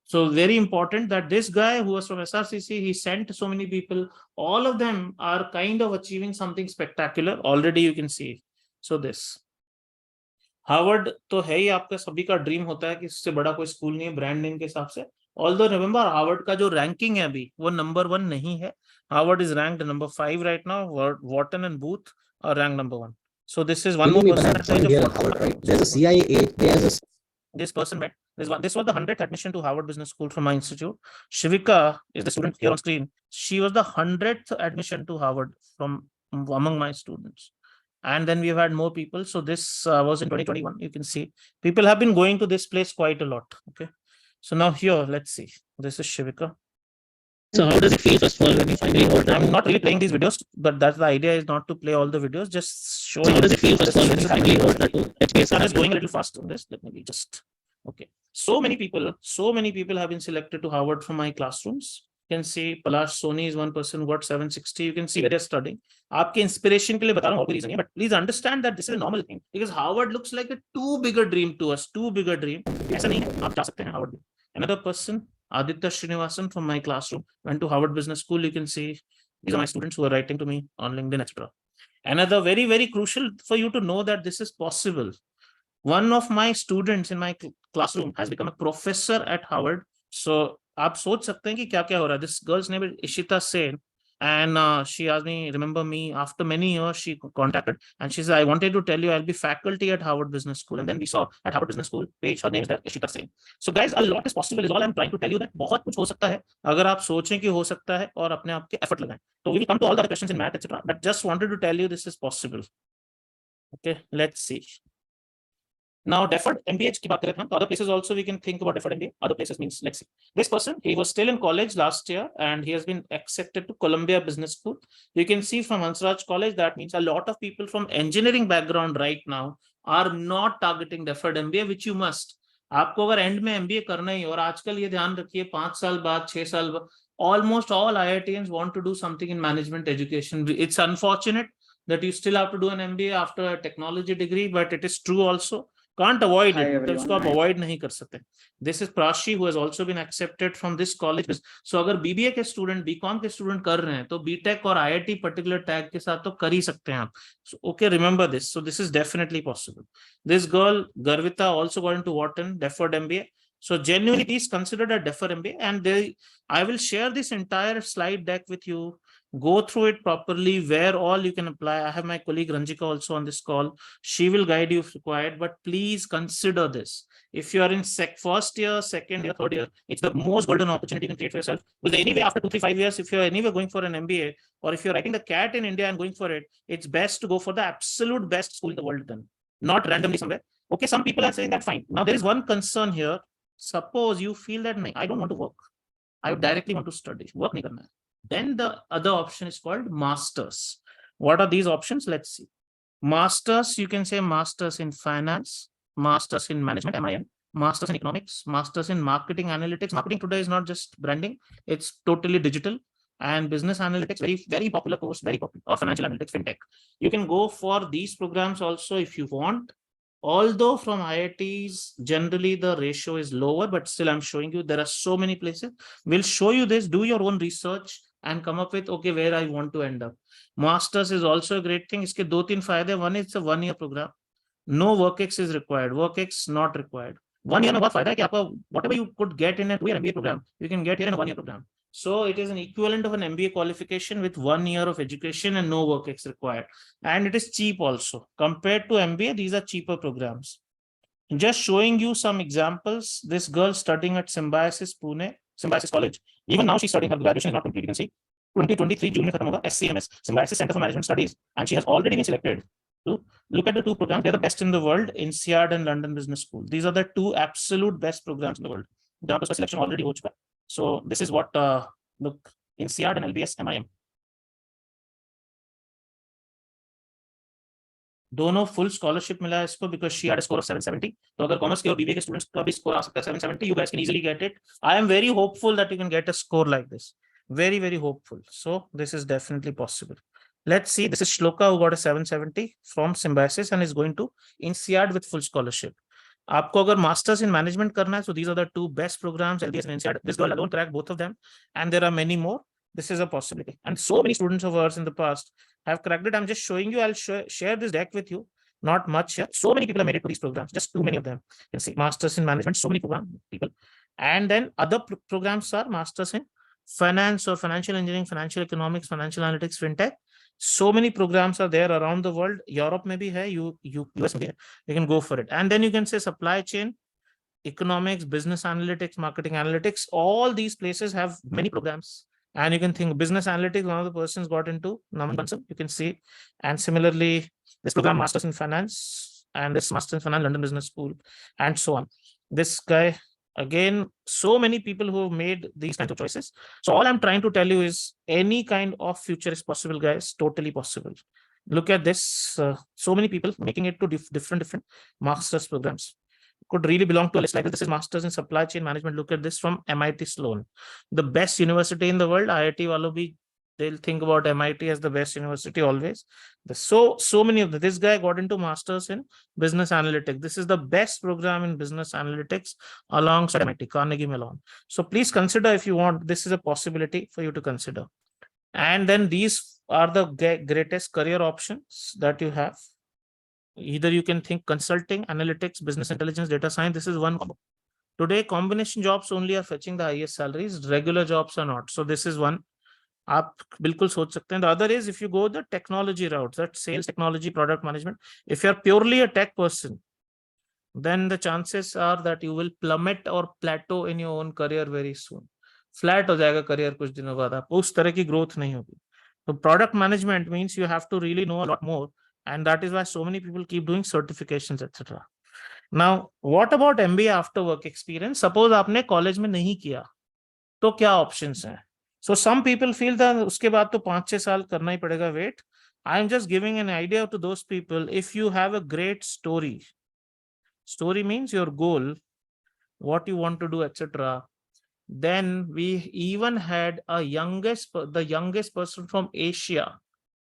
So very important that this guy who was from SRCC, he sent so many people, all of them are kind of achieving something spectacular. Already you can see. So this. Harvard तो है ही आपका सभी का dream होता है कि इससे बड़ा कोई स्कूल नहीं है ब्रांड नेम के हिसाब से. ऑल्दो रिमेंबर हार्वर्ड का जो रैंकिंग है अभी वो नंबर 1 नहीं है. Harvard is ranked number 5 right now. Wharton and Booth are rank number 1. So this is one more person.
There's a CIA.
This person met. This was the 100th admission to Harvard Business School from my institute. Shivika is the student here on screen. She was the 100th admission to Harvard from among my students. And then we've had more people. So this was in 2021. You can see people have been going to this place quite a lot. Okay. So now here, let's see. This is Shivika. So how does it feel first of all when you finally hold? I'm not really playing these videos, but that's the idea is not to play all the videos. Just show. So how does it feel first of all when you finally hold that? HPSR is going a little fast on this. Let me just. Okay. So many people have been selected to Harvard from my classrooms. You can see Palash Soni is one person who got 760. You can see where they're studying. आपके inspiration के लिए बता रहा हूँ, और कोई reason नहीं है, but please understand that this is a normal thing because Harvard looks like a too bigger dream to us. Too bigger dream. ऐसा नहीं है, आप जा सकते हैं Harvard. Another person, Aditya Srinivasan from my classroom, went to Harvard Business School. You can see these are my students who are writing to me on LinkedIn, etc. Another very, very crucial for you to know that this is possible. One of my students in my classroom has become a professor at Harvard. So आप सोच सकते हैं कि क्या क्या हो रहा है. This girl's name is Ishita Sen, and she asked me, remember me, after many years she contacted and she said, I wanted to tell you I'll be faculty at Harvard Business School. And then we saw at Harvard Business School page, her name is there, Ishita Sen. So guys, a lot is possible is all I'm trying to tell you, that बहुत कुछ हो सकता है अगर आप सोचें कि हो सकता है और अपने आप के एफर्ट लगाएं. So we will come to all the other questions in math, etc. But just wanted to tell you this is possible. Okay, let's see. Now deferred MBA की बात करें हम, तो other places also we can think about deferred MBA. Other places means, let's see. This person, he was still in college last year and he has been accepted to Columbia Business School. You can see from Hansraj College, that means a lot of people from engineering background right now are not targeting deferred MBA, which you must. आपको अगर and में MBA करना ही, और आजकल ये ध्यान रखिए 5 साल बाद 6 साल बाद almost all IITians want to do something in management education. It's unfortunate that you still have to do an MBA after a technology degree, but it is true also. Can't avoid it. तो इसको आप avoid नहीं कर सकते. This is Prashi who has also been accepted from this college. So अगर BBA के student, BCom के student कर रहे हैं तो BTech और IIT particular tag के साथ तो कर ही सकते हैं आप. So okay, remember this. So this is definitely possible. This girl Garvita also got into Wharton, deferred MBA. So genuinely please consider a deferred MBA, and I will share this entire slide deck with you. Go through it properly where all you can apply. I have my colleague Ranjika also on this call. She will guide you if required, but please consider this. If you are in first year, second year, third year, it's the most golden opportunity you can create for yourself. Because anyway, after 2, 3, 5 years, if you're anyway going for an MBA, or if you're writing the CAT in India and going for it, it's best to go for the absolute best school in the world then, not randomly somewhere. Okay, some people are saying that fine. Now there is one concern here. Suppose you feel that I don't want to work. I directly want to study. Work nahi karna hai. Then the other option is called masters. What are these options? Let's see. Masters, you can say masters in finance, masters in management, MIM, masters in economics, masters in marketing analytics. Marketing today is not just branding, it's totally digital. And business analytics, very, very popular course, very popular, or financial analytics, fintech. You can go for these programs also if you want. Although from IITs, generally the ratio is lower, but still I'm showing you there are so many places. We'll show you this, do your own research and come up with, okay, where I want to end up. Masters is also a great thing. Iske do teen fayde. One, it's a 1-year program. No WorkX is required. WorkX not required. 1 year में बहुत फायदा है कि आपका whatever you could get in a 2-year MBA program, you can get here in a 1-year program. So it is an equivalent of an MBA qualification with 1 year of education and no WorkX required. And it is cheap also. Compared to MBA, these are cheaper programs. Just showing you some examples. This girl studying at Symbiosis Pune, Symbiosis College. Even now she's studying, her graduation is not complete. You can see 2023 June में खत्म होगा, SCMS, Symbiosis Center for Management Studies, and she has already been selected to look at the two programs. They're the best in the world, INSEAD and London Business School. These are the two absolute best programs in the world. जहाँ पे उसका selection already हो चुका है. So this is what look, INSEAD and LBS MIM. दोनों full scholarship मिला है इसको because she had a score of 770. तो अगर कॉमर्स के और बीबीए के स्टूडेंट्स का भी स्कोर आ सकता है 770, you guys can easily get it. I am very hopeful that you can get a score like this. Very, very hopeful. So this is definitely possible. Let's see. This is Shloka who got a 770 from Symbiosis and is going to INSEAD with full scholarship. आपको अगर masters in management करना है, so these are the two best programs, LBS and INSEAD. This girl alone cracked both of them, and there are many more. This is a possibility, and so many students of ours in the past have cracked it. I'm just showing you. I'll share this deck with you. Not much here. So many people have made it to these programs. Just too many of them. You can see masters in management. So many people, and then other programs are masters in finance or financial engineering, financial economics, financial analytics, fintech. So many programs are there around the world. Europe maybe hai, US maybe hai. You can go for it. And then you can say supply chain, economics, business analytics, marketing analytics. All these places have many programs. And you can think business analytics, one of the persons got into Naman Bansal, you can see. And similarly, this program Masters in Finance and this Masters in Finance, London Business School, and so on. This guy, again, so many people who have made these kinds of choices. So all I'm trying to tell you is any kind of future is possible, guys, totally possible. Look at this, so many people making it to different master's programs. Could really belong to a list like this. This is Masters in Supply Chain Management. Look at this from MIT Sloan, the best university in the world. IIT walo bhi, they'll think about MIT as the best university always. There's so many of them. This guy got into Masters in Business Analytics. This is the best program in Business Analytics alongside MIT, Carnegie Mellon. So please consider if you want. This is a possibility for you to consider. And then these are the greatest career options that you have. Either you can think consulting, analytics, business intelligence, data science. This is one combo. Today, combination jobs only are fetching the highest salaries. Regular jobs are not. So this is one. आप बिल्कुल सोच सकते हैं. The other is if you go the technology route, that sales, technology, product management. If you're purely a tech person, then the chances are that you will plummet or plateau in your own career very soon. Flat हो जाएगा career कुछ दिनों बाद. आपको उस तरह की growth नहीं होगी. So product management means you have to really know a lot more. And that is why so many people keep doing certifications, etc. Now, what about MBA after work experience? Suppose आपने college में नहीं किया, तो क्या options हैं? So some people feel that उसके बाद तो 5-6 साल करना ही पड़ेगा wait. I'm just giving an idea to those people. If you have a great story means your goal, what you want to do, etc. Then we even had the youngest person from Asia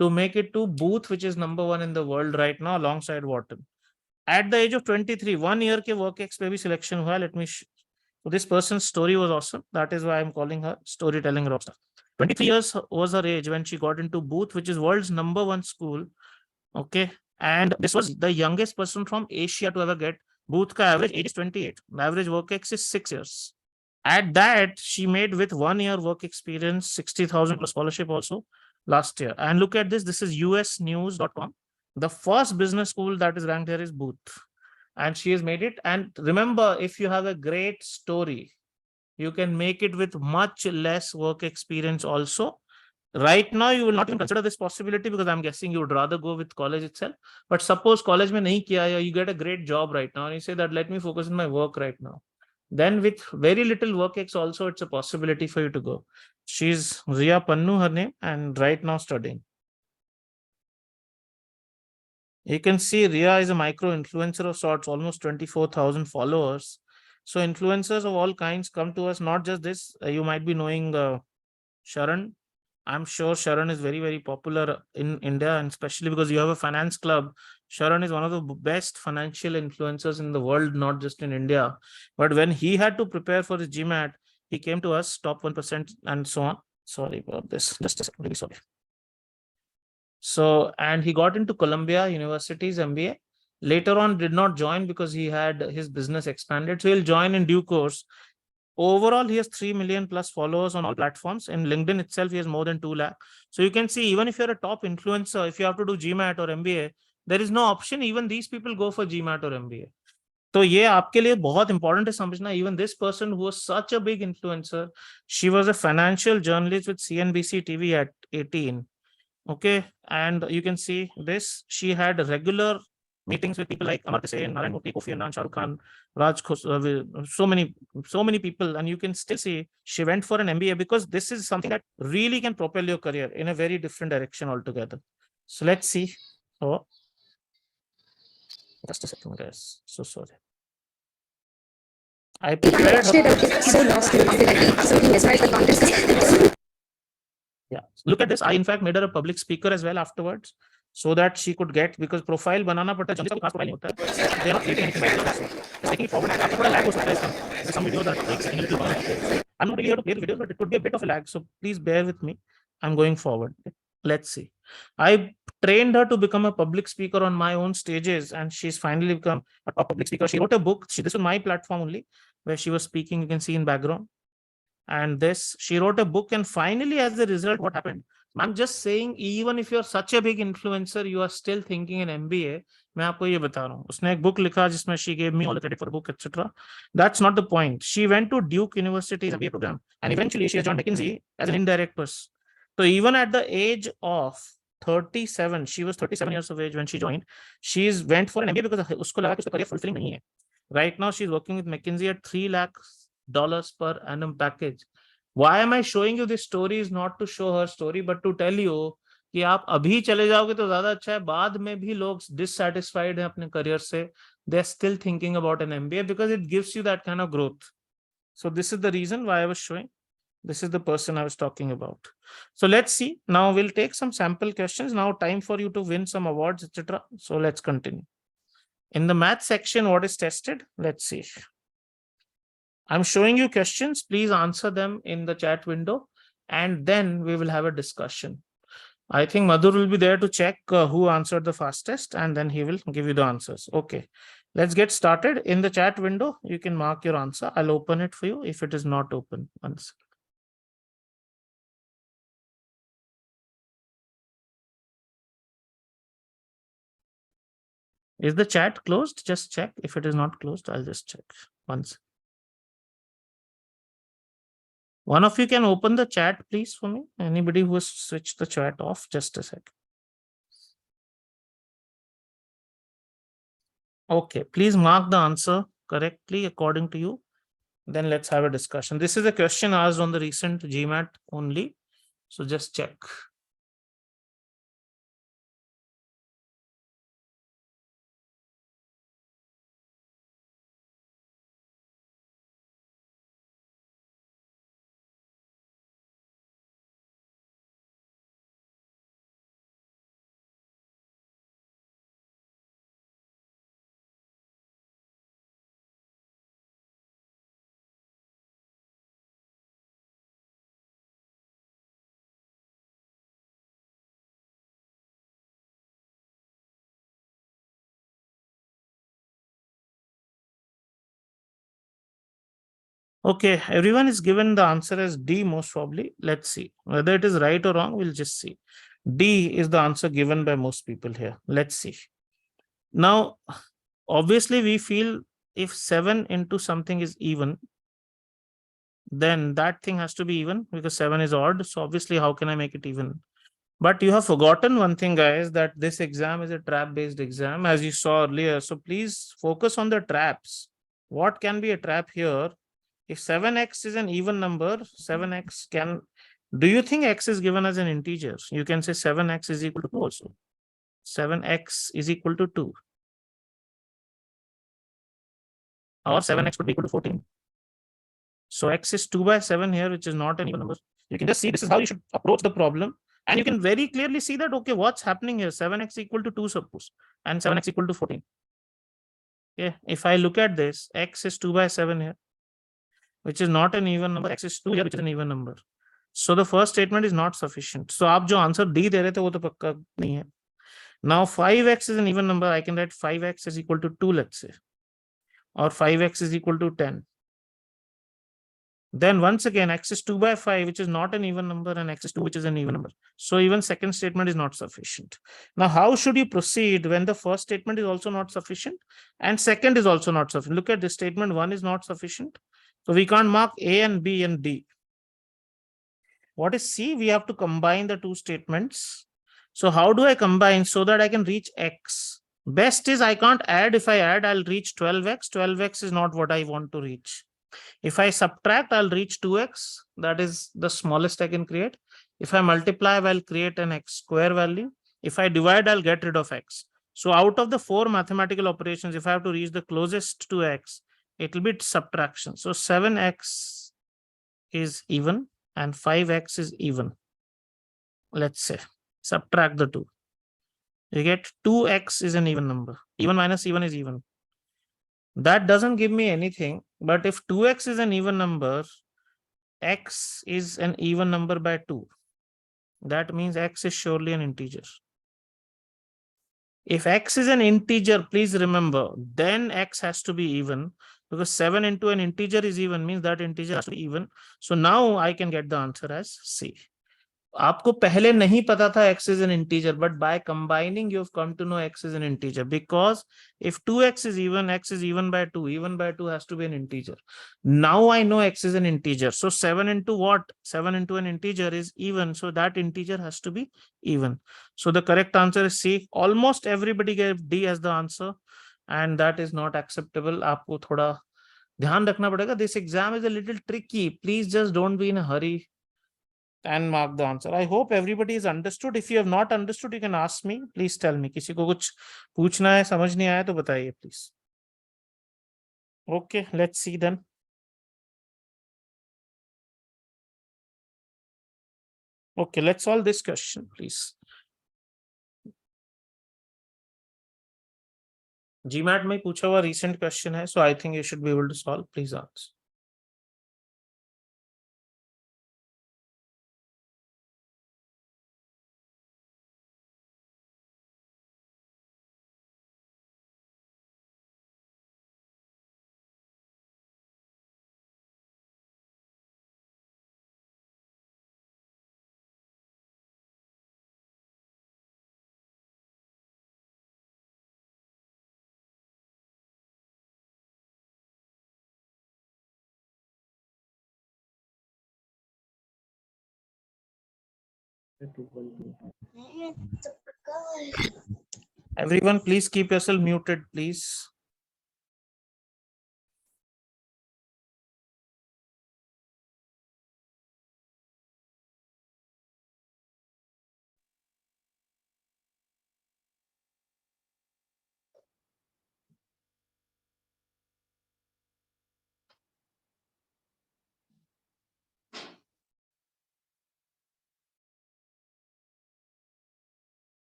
to make it to Booth, which is #1 in the world right now, alongside Wharton. At the age of 23, 1 year ke WorkX pe bhi selection hua. Let me so this person's story was awesome. That is why I'm calling her storytelling rockstar. 23 years was her age when she got into Booth, which is world's #1 school. Okay. And this was the youngest person from Asia to ever get. Booth ka average age is 28. The average WorkX is 6 years. At that, she made with 1 year work experience, 60,000 plus scholarship also last year. And look at this. This is usnews.com. The first business school that is ranked here is Booth. And she has made it. And remember, if you have a great story, you can make it with much less work experience also. Right now, you will not even consider this possibility because I'm guessing you would rather go with college itself. But suppose college mein nahi kiya, you get a great job right now and you say that let me focus on my work right now. Then with very little WorkX also, it's a possibility for you to go. She's Ria Pannu, her name, and right now studying. You can see Ria is a micro influencer of sorts, almost 24,000 followers. So influencers of all kinds come to us, not just this. You might be knowing Sharan. I'm sure Sharon is very, very popular in India, and especially because you have a finance club. Sharon is one of the best financial influencers in the world, not just in India. But when he had to prepare for his GMAT, he came to us, top 1% and so on. Sorry about this. Just a second, really sorry. So, and he got into Columbia University's MBA. Later on, did not join because he had his business expanded. So he'll join in due course. Overall, he has 3 million plus followers on all platforms. In LinkedIn itself, he has more than 2 lakh. So you can see, even if you're a top influencer, if you have to do GMAT or MBA, there is no option. Even these people go for GMAT or MBA. तो ये आपके लिए बहुत important है समझना. Even this person who was such a big influencer, she was a financial journalist with CNBC TV at 18. Okay, and you can see this. She had regular meetings with people like Amartya Sen, Narayan Murthy, Kofi Annan, Shah Rukh Khan, so many people, and you can still see she went for an MBA because this is something that really can propel your career in a very different direction altogether. So let's see. Oh, just a second, guys. So sorry. I prepared. Yeah, look at this. I in fact made her a public speaker as well afterwards, so that she could get, because profile banana पड़ता है, जल्दी का profile नहीं होता है. They are not creating anything right now. So just taking it forward. आपको थोड़ा lag हो सकता है इसमें. Some videos are like a little long. I'm not really here to play the videos, but it could be a bit of a lag. So please bear with me. I'm going forward. Let's see. I trained her to become a public speaker on my own stages, and she's finally become a top public speaker. She wrote a book. This was my platform only, where she was speaking. You can see in background. And this, she wrote a book, and finally, as a result, what happened? I'm just saying, even if you're such a big influencer, you are still thinking in MBA. मैं आपको ये बता रहा हूँ. उसने एक book लिखा जिसमें she gave me all the credit for the book, etc. That's not the point. She went to Duke University's MBA program, and eventually she has joined McKinsey as an indirect person. So even at the age of 37, she was 37 years of age when she joined. She went for an MBA because उसको लगा कि उसका career fulfilling नहीं है. Right now, she's working with McKinsey at $3 lakh per annum package. Why am I showing you this story? Is not to show her story, but to tell you कि आप अभी चले जाओगे तो ज्यादा अच्छा है. बाद में भी लोग dissatisfied हैं अपने career से. They're still thinking about an MBA because it gives you that kind of growth. So this is the reason why I was showing. This is the person I was talking about. So let's see. Now we'll take some sample questions. Now time for you to win some awards, etc. So let's continue. In the math section, what is tested? Let's see. I'm showing you questions. Please answer them in the chat window, and then we will have a discussion. I think Madhur will be there to check who answered the fastest, and then he will give you the answers. Okay, let's get started. In the chat window, you can mark your answer. I'll open it for you if it is not open. Once. Is the chat closed? Just check. If it is not closed, I'll just check once. One of you can open the chat, please, for me. Anybody who has switched the chat off, just a sec. Okay, please mark the answer correctly according to you. Then let's have a discussion. This is a question asked on the recent GMAT only. So just check. Okay, everyone is given the answer as D most probably. Let's see whether it is right or wrong. We'll just see. D is the answer given by most people here. Let's see. Now, obviously, we feel if 7 into something is even, then that thing has to be even because 7 is odd. So obviously, how can I make it even? But you have forgotten one thing, guys, that this exam is a trap-based exam, as you saw earlier. So please focus on the traps. What can be a trap here? If 7x is an even number, 7x can... Do you think x is given as an integer? You can say 7x is equal to 2 also. 7x is equal to 2. Or 7x could be equal to 14. So x is 2 by 7 here, which is not an even number. You can just see this is how you should approach the problem. And you can very clearly see that, okay, what's happening here? 7x equal to 2, suppose, and 7x equal to 14. Okay, if I look at this, x is 2 by 7 here, which is not an even number, x is 2 here, which is an even number. So the first statement is not sufficient. So आप जो answer D दे रहे थे वो तो पक्का नहीं है. Now 5x is an even number. I can write 5x is equal to 2, let's say, or 5x is equal to 10. Then once again, x is 2 by 5, which is not an even number, and x is 2, which is an even number. So even second statement is not sufficient. Now, how should you proceed when the first statement is also not sufficient and second is also not sufficient? Look at this statement, 1 is not sufficient. So we can't mark A and B and D. What is C? We have to combine the two statements. So how do I combine so that I can reach x? Best is I can't add. If I add, I'll reach 12x. 12x is not what I want to reach. If I subtract, I'll reach 2x. That is the smallest I can create. If I multiply, I'll create an x square value. If I divide, I'll get rid of x. So out of the 4 mathematical operations, if I have to reach the closest to x, it will be subtraction. So 7x is even and 5x is even. Let's say, subtract the 2. You get 2x is an even number. Even minus even is even. That doesn't give me anything. But if 2x is an even number, x is an even number by 2. That means x is surely an integer. If x is an integer, please remember, then x has to be even, because 7 into an integer is even, means that integer has to be even. So now I can get the answer as C. आपको पहले नहीं पता था x is an integer, but by combining you've come to know x is an integer, because if 2x is even, x is even by 2. Even by 2 has to be an integer. Now I know x is an integer. So 7 into what? 7 into an integer is even. So that integer has to be even. So the correct answer is C. Almost everybody gave D as the answer, and that is not acceptable. आपको थोड़ा ध्यान रखना पड़ेगा. This exam is a little tricky. Please just don't be in a hurry and mark the answer. I hope everybody is understood. If you have not understood, you can ask me. Please tell me. किसी को कुछ पूछना है, समझ नहीं आया तो बताइए, please. Okay, let's see then. Okay, let's solve this question, please. GMAT में पूछा हुआ recent question है, so I think you should be able to solve. Please answer. Everyone, please keep yourself muted, please.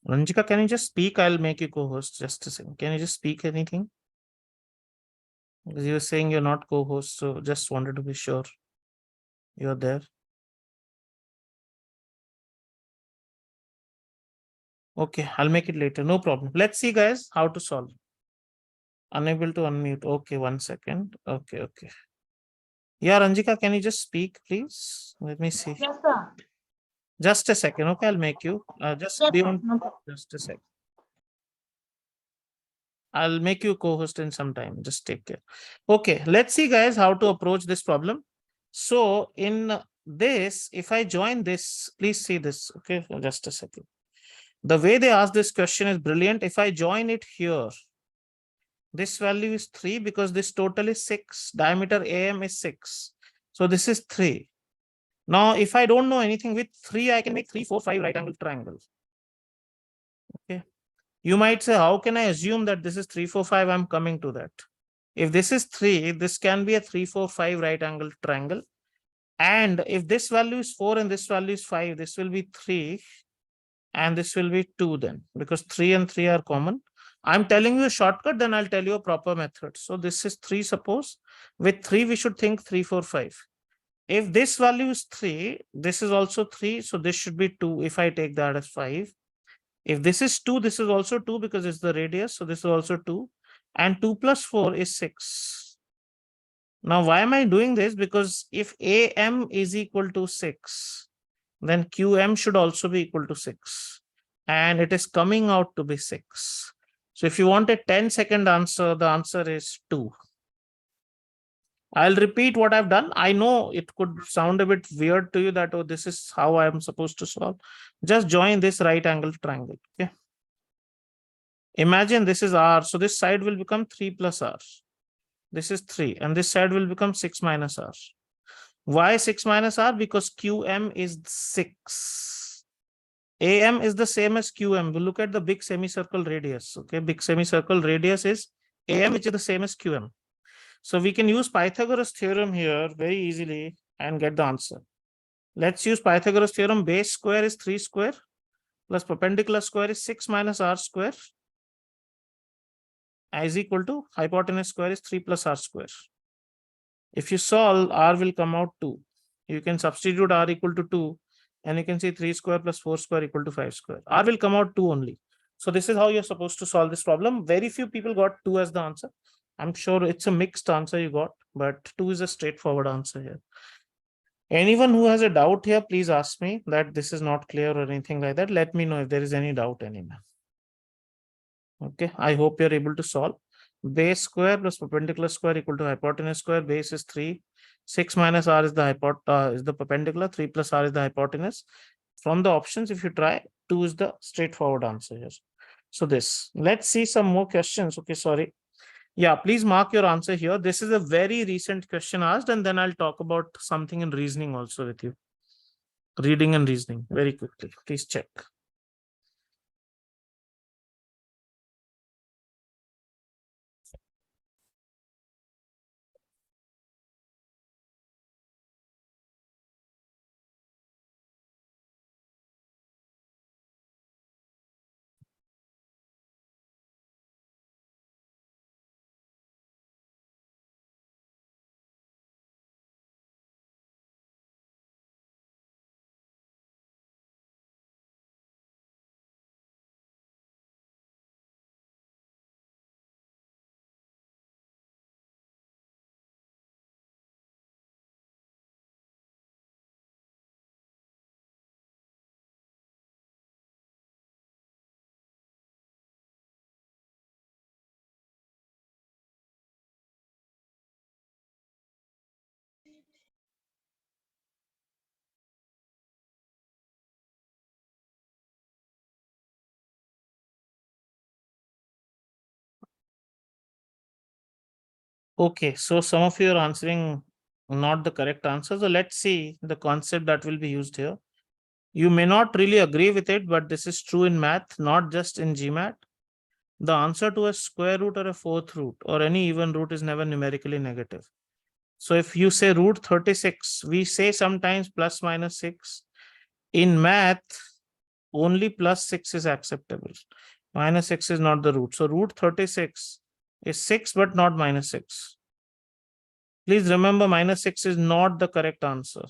Ranjika, can you just speak? I'll make you co-host. Just a second. Can you just speak anything? Because you were saying you're not co-host, so just wanted to be sure you're there. Okay, I'll make it later. No problem. Let's see, guys, how to solve. Unable to unmute. Okay, 1 second. Okay. Yeah, Ranjika, can you just speak, please? Let me see.
Yes, sir.
Just a second. Okay, I'll make you. Just
Yes,
be
sir.
on.
No problem.
Just a second. I'll make you co-host in some time. Just take care. Okay, let's see, guys, how to approach this problem. So in this, if I join this, please see this. Okay, just a second. The way they ask this question is brilliant. If I join it here, this value is 3 because this total is 6. Diameter AM is 6. So this is 3. Now, if I don't know anything with 3, I can make 3, 4, 5 right angle triangles. Okay. You might say, how can I assume that this is 3, 4, 5? I'm coming to that. If this is 3, this can be a 3, 4, 5 right angle triangle. And if this value is 4 and this value is 5, this will be 3 and this will be 2 then, because 3 and 3 are common. I'm telling you a shortcut, then I'll tell you a proper method. So this is 3, suppose. With 3, we should think 3, 4, 5. If this value is 3, this is also 3. So this should be 2 if I take that as 5. If this is 2, this is also 2 because it's the radius. So this is also 2. And 2 plus 4 is 6. Now, why am I doing this? Because if AM is equal to 6, then QM should also be equal to 6. And it is coming out to be 6. So if you want a 10-second answer, the answer is 2. I'll repeat what I've done. I know it could sound a bit weird to you that, oh, this is how I'm supposed to solve. Just join this right angle triangle. Okay. Imagine this is R. So this side will become 3 plus R. This is 3. And this side will become 6 minus R. Why 6 minus R? Because QM is 6. AM is the same as QM. We look at the big semicircle radius. Okay. Big semicircle radius is AM, which is the same as QM. So we can use Pythagoras theorem here very easily and get the answer. Let's use Pythagoras theorem. Base square is 3 square plus perpendicular square is 6 minus R square is equal to hypotenuse square is 3 plus R square. If you solve, R will come out 2. You can substitute R equal to 2 and you can see 3 square plus 4 square equal to 5 square. R will come out 2 only. So this is how you're supposed to solve this problem. Very few people got 2 as the answer. I'm sure it's a mixed answer you got, but 2 is a straightforward answer here. Anyone who has a doubt here, please ask me that this is not clear or anything like that. Let me know if there is any doubt anywhere. Okay, I hope you're able to solve. Base square plus perpendicular square equal to hypotenuse square. Base is 3. 6 minus R is the perpendicular. 3 plus R is the hypotenuse. From the options, if you try, 2 is the straightforward answer here. So this. Let's see some more questions. Okay, sorry. Yeah, please mark your answer here. This is a very recent question asked, and then I'll talk about something in reasoning also with you. Reading and reasoning very quickly. Please check. Okay, so some of you are answering not the correct answer. So let's see the concept that will be used here. You may not really agree with it, but this is true in math, not just in GMAT. The answer to a square root or a fourth root or any even root is never numerically negative. So if you say root 36, we say sometimes plus minus 6. In math, only plus 6 is acceptable. Minus 6 is not the root. So root 36 is 6, but not minus 6. Please remember, minus 6 is not the correct answer.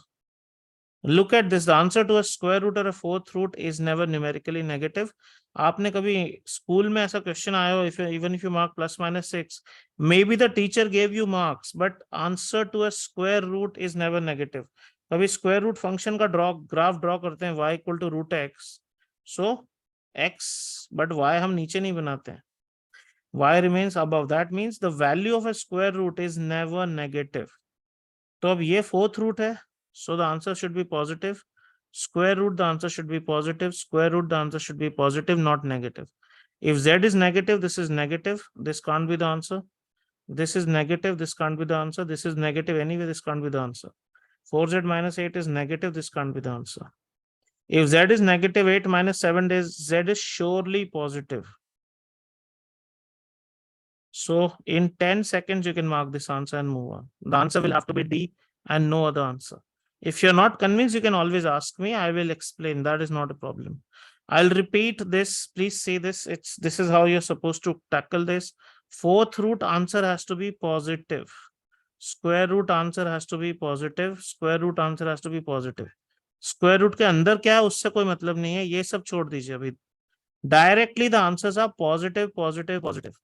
Look at this. The answer to a square root or a fourth root is never numerically negative. आपने कभी school में ऐसा question आया हो, even if you mark plus minus 6, maybe the teacher gave you marks, but answer to a square root is never negative. कभी square root function का graph draw करते हैं y equal to root x. So x, but y हम नीचे नहीं बनाते हैं. Y remains above. That means the value of a square root is never negative. तो अब ये fourth root है. So the answer should be positive. Square root, the answer should be positive. Square root, the answer should be positive, not negative. If z is negative, this is negative. This can't be the answer. This is negative. This can't be the answer. This is negative anyway. This can't be the answer. 4z minus 8 is negative. This can't be the answer. If z is negative 8 minus 7 days, z is surely positive. So in 10 seconds, you can mark this answer and move on. The answer will have to be D and no other answer. If you're not convinced, you can always ask me. I will explain. That is not a problem. I'll repeat this. Please say this. This is how you're supposed to tackle this. Fourth root answer has to be positive. Square root answer has to be positive. Square root answer has to be positive. Square root के अंदर क्या है उससे कोई मतलब नहीं है. ये सब छोड़ दीजिए अभी. Directly the answers are positive, positive, positive.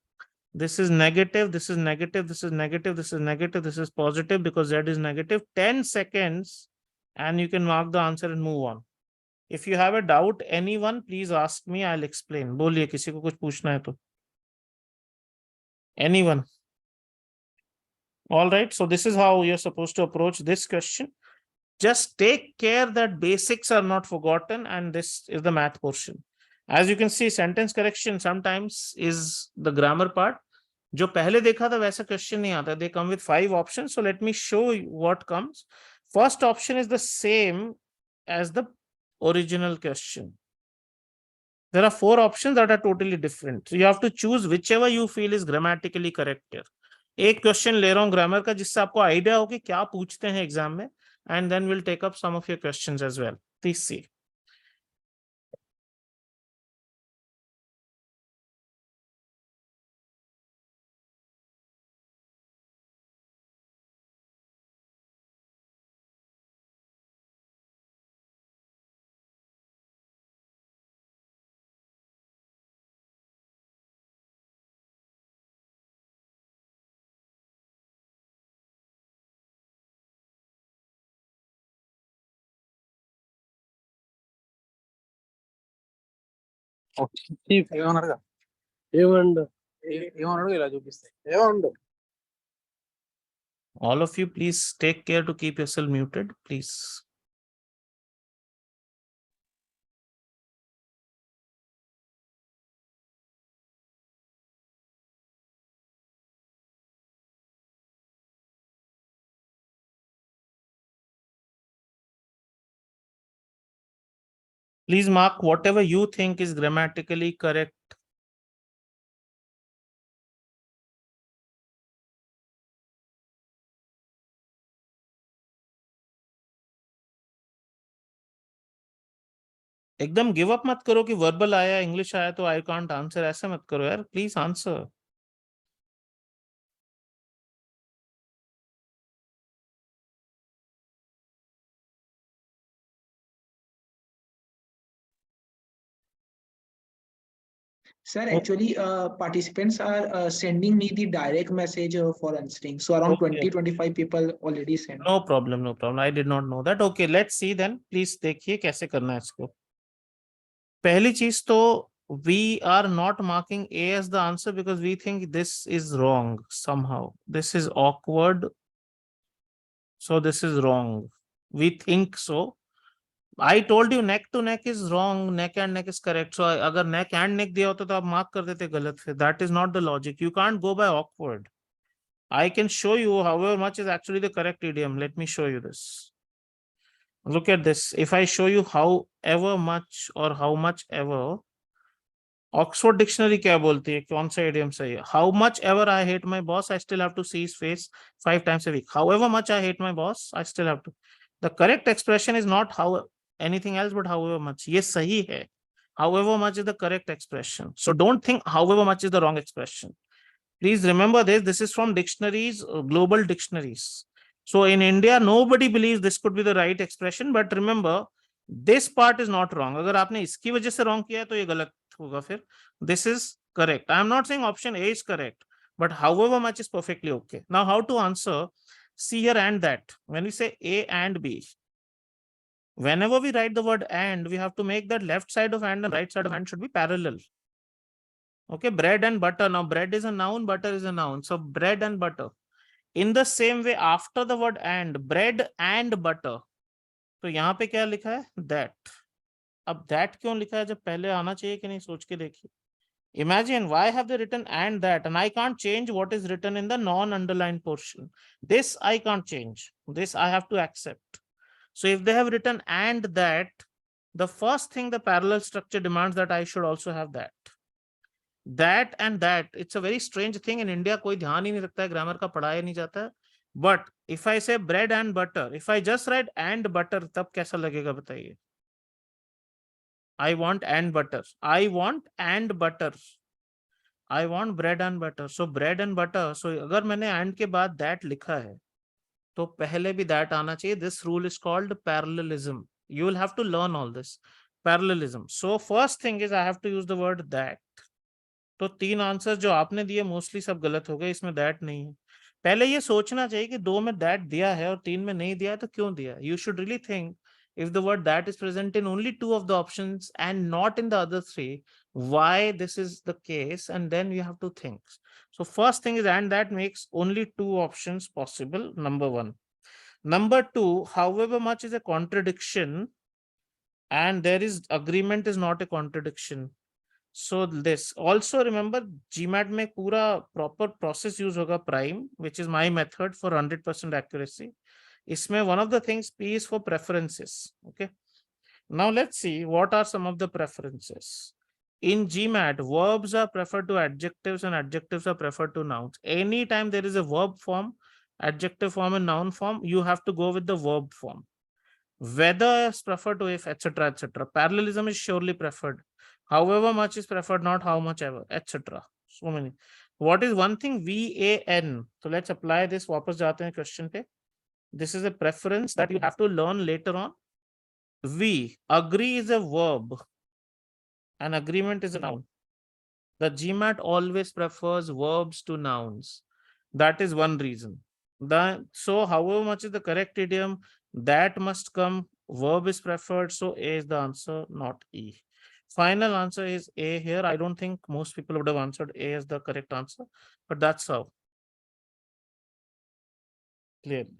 This is negative, this is negative, this is negative, this is negative, this is positive because z is negative. 10 seconds and you can mark the answer and move on. If you have a doubt, anyone, please ask me, I'll explain. बोलिए किसी को कुछ पूछना है तो. Anyone? All right, so this is how you're supposed to approach this question. Just take care that basics are not forgotten, and this is the math portion. As you can see, sentence correction sometimes is the grammar part. जो पहले देखा था वैसा question नहीं आता. They come with 5 options. So let me show you what comes. First option is the same as the original question. There are 4 options that are totally different. So you have to choose whichever you feel is grammatically correct here. एक question ले रहा हूँ grammar का जिससे आपको idea हो कि क्या पूछते हैं एग्जाम में, and then we'll take up some of your questions as well. Please see. All of you, please take care to keep yourself muted, please. Please mark whatever you think is grammatically correct. एकदम give up मत करो कि verbal आया English आया तो I can't answer. ऐसा मत करो यार, please answer.
Sir, actually, participants are sending me the direct message for answering. So around
Okay.
20-25 people already sent.
No problem, no problem. I did not know that. Okay, let's see then. Please देखिए कैसे करना है इसको. पहली चीज तो we are not marking A as the answer because we think this is wrong somehow. This is awkward. So this is wrong. We think so. I told you neck to neck is wrong. Neck and neck is correct. So अगर neck and neck दिया होता तो आप mark कर देते गलत फिर. That is not the logic. You can't go by awkward. I can show you however much is actually the correct idiom. Let me show you this. Look at this. If I show you however much or how much ever, Oxford Dictionary क्या बोलती है, कौन सा idiom सही है? How much ever I hate my boss, I still have to see his face 5 times a week. However much I hate my boss, I still have to. The correct expression is not how anything else, but however much. ये सही है. However much is the correct expression. So don't think however much is the wrong expression. Please remember this. This is from dictionaries, global dictionaries. So in India, nobody believes this could be the right expression. But remember, this part is not wrong. अगर आपने इसकी वजह से wrong किया तो ये गलत होगा फिर. This is correct. I am not saying option A is correct, but however much is perfectly okay. Now, how to answer? See here and that. When we say A and B, whenever we write the word and, we have to make that left side of and right side of and should be parallel. Okay, bread and butter. Now, bread is a noun, butter is a noun. So, bread and butter. In the same way, after the word and, bread and butter. तो यहाँ पे क्या लिखा है? That. अब that क्यों लिखा है जब पहले आना चाहिए कि नहीं, सोच के देखिए. Imagine why have they written and that, and I can't change what is written in the non-underlined portion. This I can't change. This I have to accept. So if they have written and that, the first thing the parallel structure demands that I should also have that. That and that. It's a very strange thing in India. कोई ध्यान ही नहीं रखता है, grammar का पढ़ाया नहीं जाता है. But if I say bread and butter, if I just write and butter, तब कैसा लगेगा बताइए? I want and butter. I want and butter. I want bread and butter. So bread and butter. So अगर मैंने and के बाद that लिखा है, तो पहले भी that आना चाहिए. This rule is called parallelism. You will have to learn all this. Parallelism. So first thing is I have to use the word that. तो 3 आंसर जो आपने दिए मोस्टली सब गलत हो गए, इसमें दैट नहीं है. पहले ये सोचना चाहिए कि 2 में दैट दिया है और 3 में नहीं दिया है, तो क्यों दिया? You should really think if the word that is present in only 2 of the options and not in the other 3, why this is the case, and then you have to think. So first thing is and that makes only 2 options possible, number 1. Number 2, however much is a contradiction and there is agreement is not a contradiction. So this also remember GMAT में पूरा proper process use होगा prime, which is my method for 100% accuracy. इसमें one of the things P is for preferences. Okay. Now let's see what are some of the preferences. In GMAT, verbs are preferred to adjectives and adjectives are preferred to nouns. Anytime there is a verb form, adjective form and noun form, you have to go with the verb form. Whether is preferred to if, etc., etc. Parallelism is surely preferred. However much is preferred, not how much ever, etc. So many. What is one thing? VAN. So let's apply this. वापस जाते हैं question पे. This is a preference that you have to learn later on. V. Agree is a verb and agreement is a noun. The GMAT always prefers verbs to nouns. That is one reason. So however much is the correct idiom, that must come. Verb is preferred, so A is the answer, not E. Final answer is A here. I don't think most people would have answered A as the correct answer, but that's how. Clearly.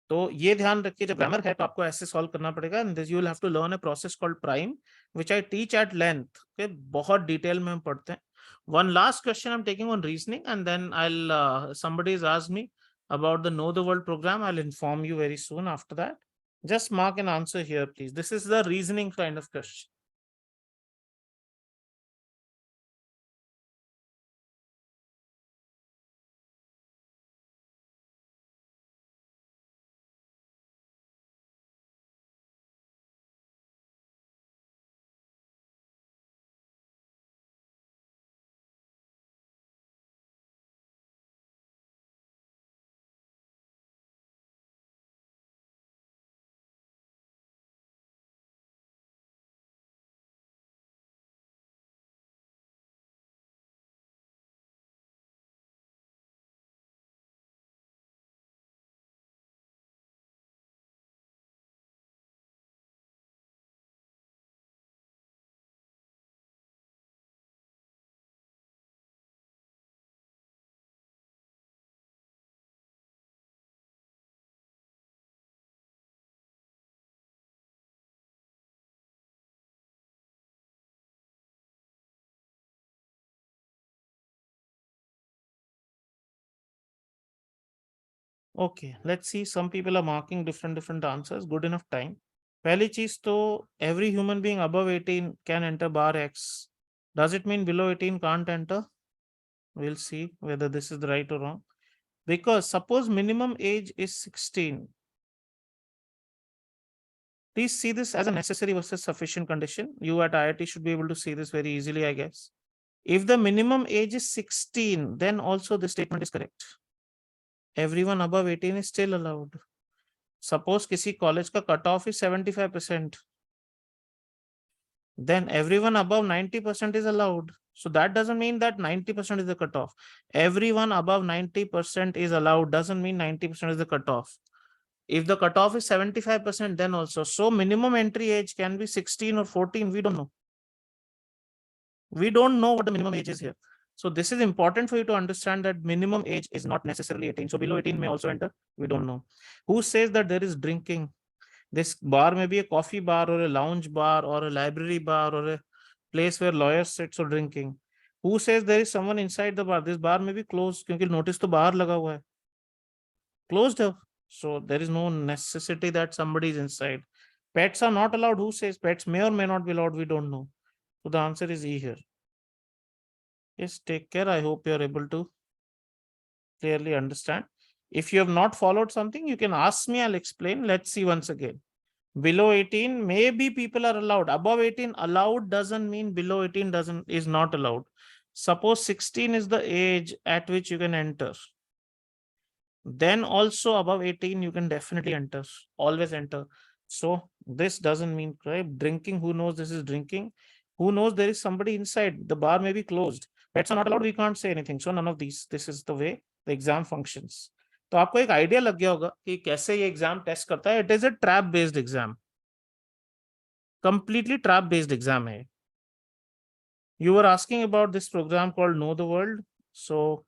तो ये ध्यान रखिए, जब grammar है तो आपको ऐसे solve करना पड़ेगा. And this you will have to learn a process called prime, which I teach at length. Okay, बहुत डिटेल में हम पढ़ते हैं. One last question I am taking on reasoning and then I will somebody has asked me about the Know the World program. I'll inform you very soon after that. Just mark an answer here, please. This is the reasoning kind of question. Okay, let's see. Some people are marking different answers. Good enough time. पहली चीज तो every human being above 18 can enter bar X. Does it mean below 18 can't enter? We'll see whether this is the right or wrong. Because suppose minimum age is 16. Please see this as a necessary versus sufficient condition. You at IIT should be able to see this very easily, I guess. If the minimum age is 16, then also the statement is correct. Everyone above 18 is still allowed. Suppose किसी college का cutoff is 75%, then everyone above 90% is allowed. So that doesn't mean that 90% is the cutoff. Everyone above 90% is allowed doesn't mean 90% is the cutoff. If the cutoff is 75%, then also. So minimum entry age can be 16 or 14. We don't know. We don't know what the minimum age is here. So this is important for you to understand that minimum age is not necessarily 18. So below 18 may also enter. We don't know. Who says that there is drinking? This bar may be a coffee bar or a lounge bar or a library bar or a place where lawyers sit for drinking. Who says there is someone inside the bar? This bar may be closed क्योंकि notice तो बाहर लगा हुआ है. Closed है. So there is no necessity that somebody is inside. Pets are not allowed. Who says pets may or may not be allowed? We don't know. So the answer is E here. Yes, take care. I hope you are able to clearly understand. If you have not followed something, you can ask me, I'll explain. Let's see once again. Below 18, maybe people are allowed. Above 18, allowed doesn't mean below 18 is not allowed. Suppose 16 is the age at which you can enter. Then also above 18, you can definitely enter, always enter. So this doesn't mean right? Drinking. Who knows this is drinking? Who knows there is somebody inside? The bar may be closed. Pets are not allowed. We can't say anything. So none of these. This is the way the exam functions. तो आपको एक idea लग गया होगा कि कैसे ये exam test करता है. It is a trap based exam, completely trap based exam hai. You were asking about this program called Know the World. So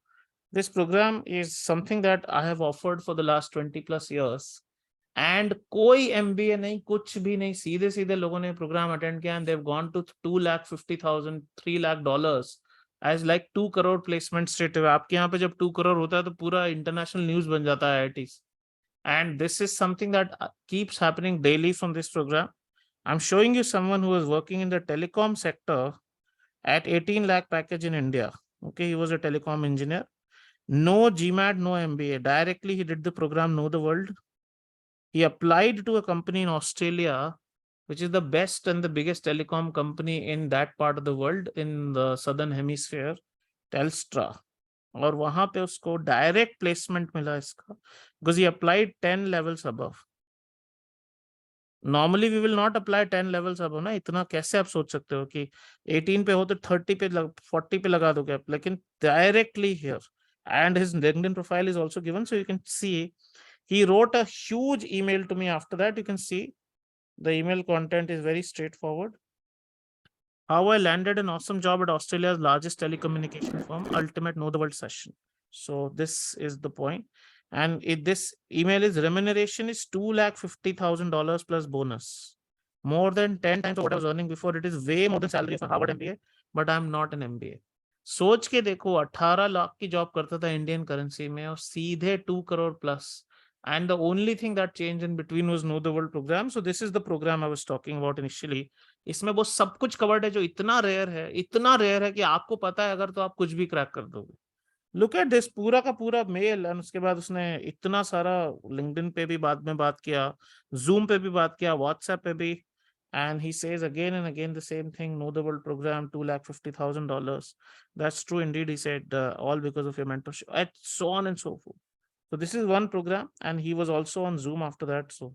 this program is something that I have offered for the last 20 plus years. And कोई MBA नहीं, कुछ भी नहीं, सीधे सीधे लोगों ने programme attend किया and they've gone to 2,50,000, $3 lakh as like 2 crore placement straight away. आपके यहाँ पे जब 2 crore होता है तो पूरा international news बन जाता है IITs. And this is something that keeps happening daily from this program. I'm showing you someone who was working in the telecom sector at 18 lakh package in India. Okay, he was a telecom engineer. No GMAT, no MBA. Directly he did the program Know the World. He applied to a company in Australia, which is the best and the biggest telecom company in that part of the world, in the southern hemisphere, Telstra. और वहां पे उसको direct placement मिला इसका, because he applied 10 levels above. Normally we will not apply 10 levels above ना. इतना कैसे आप सोच सकते हो कि 18 पे हो तो 30 पे 40 पे लगा दोगे आप, लेकिन directly here. And his LinkedIn profile is also given, so you can see he wrote a huge email to me. After that you can see the email content is very straightforward. How I landed an awesome job at Australia's largest telecommunication firm, ultimate Know the World session. So this is the point. And this email is remuneration is $2,50,000 plus bonus. More than 10 times of what I was earning before. It is way more than salary for Harvard MBA, but I'm not an MBA. सोच के देखो 18 लाख की job करता था Indian currency में और सीधे 2 crore plus. And the only thing that changed in between was Know the World program. So this is the program I was talking about initially. इसमें वो सब कुछ कवर्ड है जो इतना रेयर है कि आपको पता है अगर तो आप कुछ भी क्रैक कर दोगे. लुक एट दिस, पूरा का पूरा मेल. एंड उसके बाद उसने इतना सारा लिंक्डइन पे भी बाद में बात किया, जूम पे भी बात किया, व्हाट्सएप पे भी. And he says again and again the same thing, Know the World program, $250,000. That's true indeed, he said, all because of your mentorship, and so on and so forth. So this is one program, and he was also on Zoom after that. So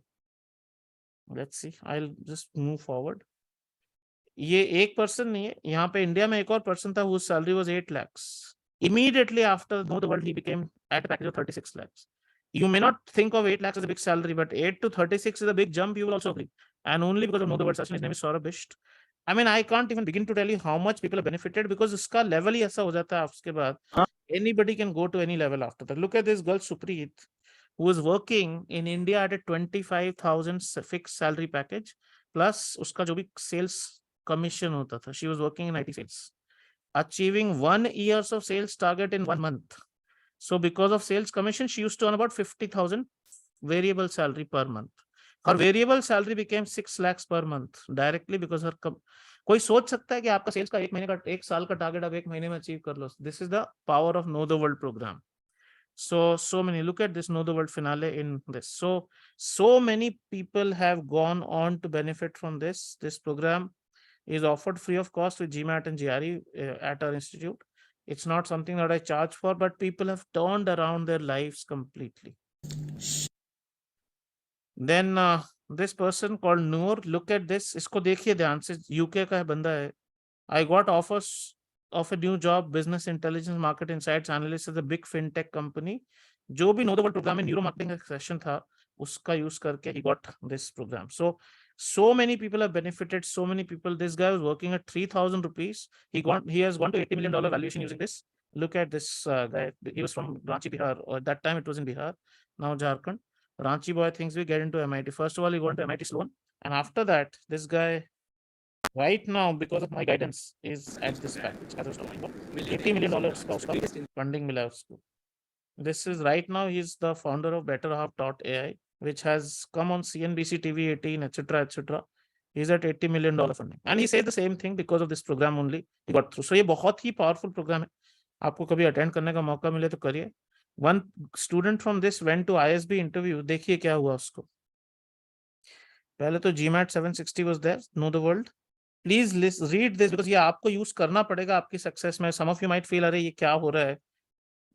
let's see, I'll just move forward. ये एक person नहीं है, यहाँ पे India में एक और person था whose salary was 8 lakhs. Immediately after Know the World, he became at a package of 36 lakhs. You may not think of 8 lakhs as a big salary, but 8 to 36 is a big jump, you will also agree. And only because of Know the World session, his name is Saurabh Bisht. I mean, I can't even begin to tell you how much people have benefited, because उसका level ही ऐसा हो जाता है उसके बाद. Anybody can go to any level after that. Look at this girl Supreet, who is working in India at a 25,000 fixed salary package, plus उसका जो भी sales commission होता था. She was working in IT sales, achieving 1 year of sales target in 1 month. So because of sales commission, she used to earn about 50,000 variable salary per month. Her variable salary became 6 lakhs per month directly because her कोई सोच सकता है कि आपका sales का एक साल का टारगेट आप एक महीने में अचीव कर लो. This is the power of Know the World program. So many, look at this Know the World finale in this. So many people have gone on to benefit from this. This program is offered free of cost with GMAT and GRE at our institute. It's not something that I charge for, but people have turned around their lives completely. Then this person called Noor, look at this. इसको देखिए ध्यान से, UK का है बंदा है. I got offers of a new job, business intelligence, market insights analyst at a big fintech company. जो भी Know the World program में न्यूरो मार्केटिंग का सेशन था, uska use karke he got this program. So many people have benefited, so many people. This guy was working at 3,000 rupees. He has gone to $80 million valuation using this. Look at this guy. He was from Ranchi, Bihar. Or at that time it was in Bihar, now Jharkhand. Ranchi boy thinks we get into MIT. First of all, he got into MIT Sloan. And after that, this guy, right now, because of my guidance, is at this package. As I was talking about, $80 million funding mila usko. This is right now, he's the founder of BetterHalf.ai, which has come on CNBC TV 18, etc., etc. He's at $80 million funding. And he said the same thing because of this program only he got through. So ये बहुत ही powerful program है. आपको कभी attend करने का मौका मिले तो करिए. One student from this went to ISB interview. देखिए क्या हुआ उसको. पहले तो GMAT 760 was there. Know the world. Please read this because ये आपको use करना पड़ेगा आपकी success में. Some of you might feel अरे ये क्या हो रहा है.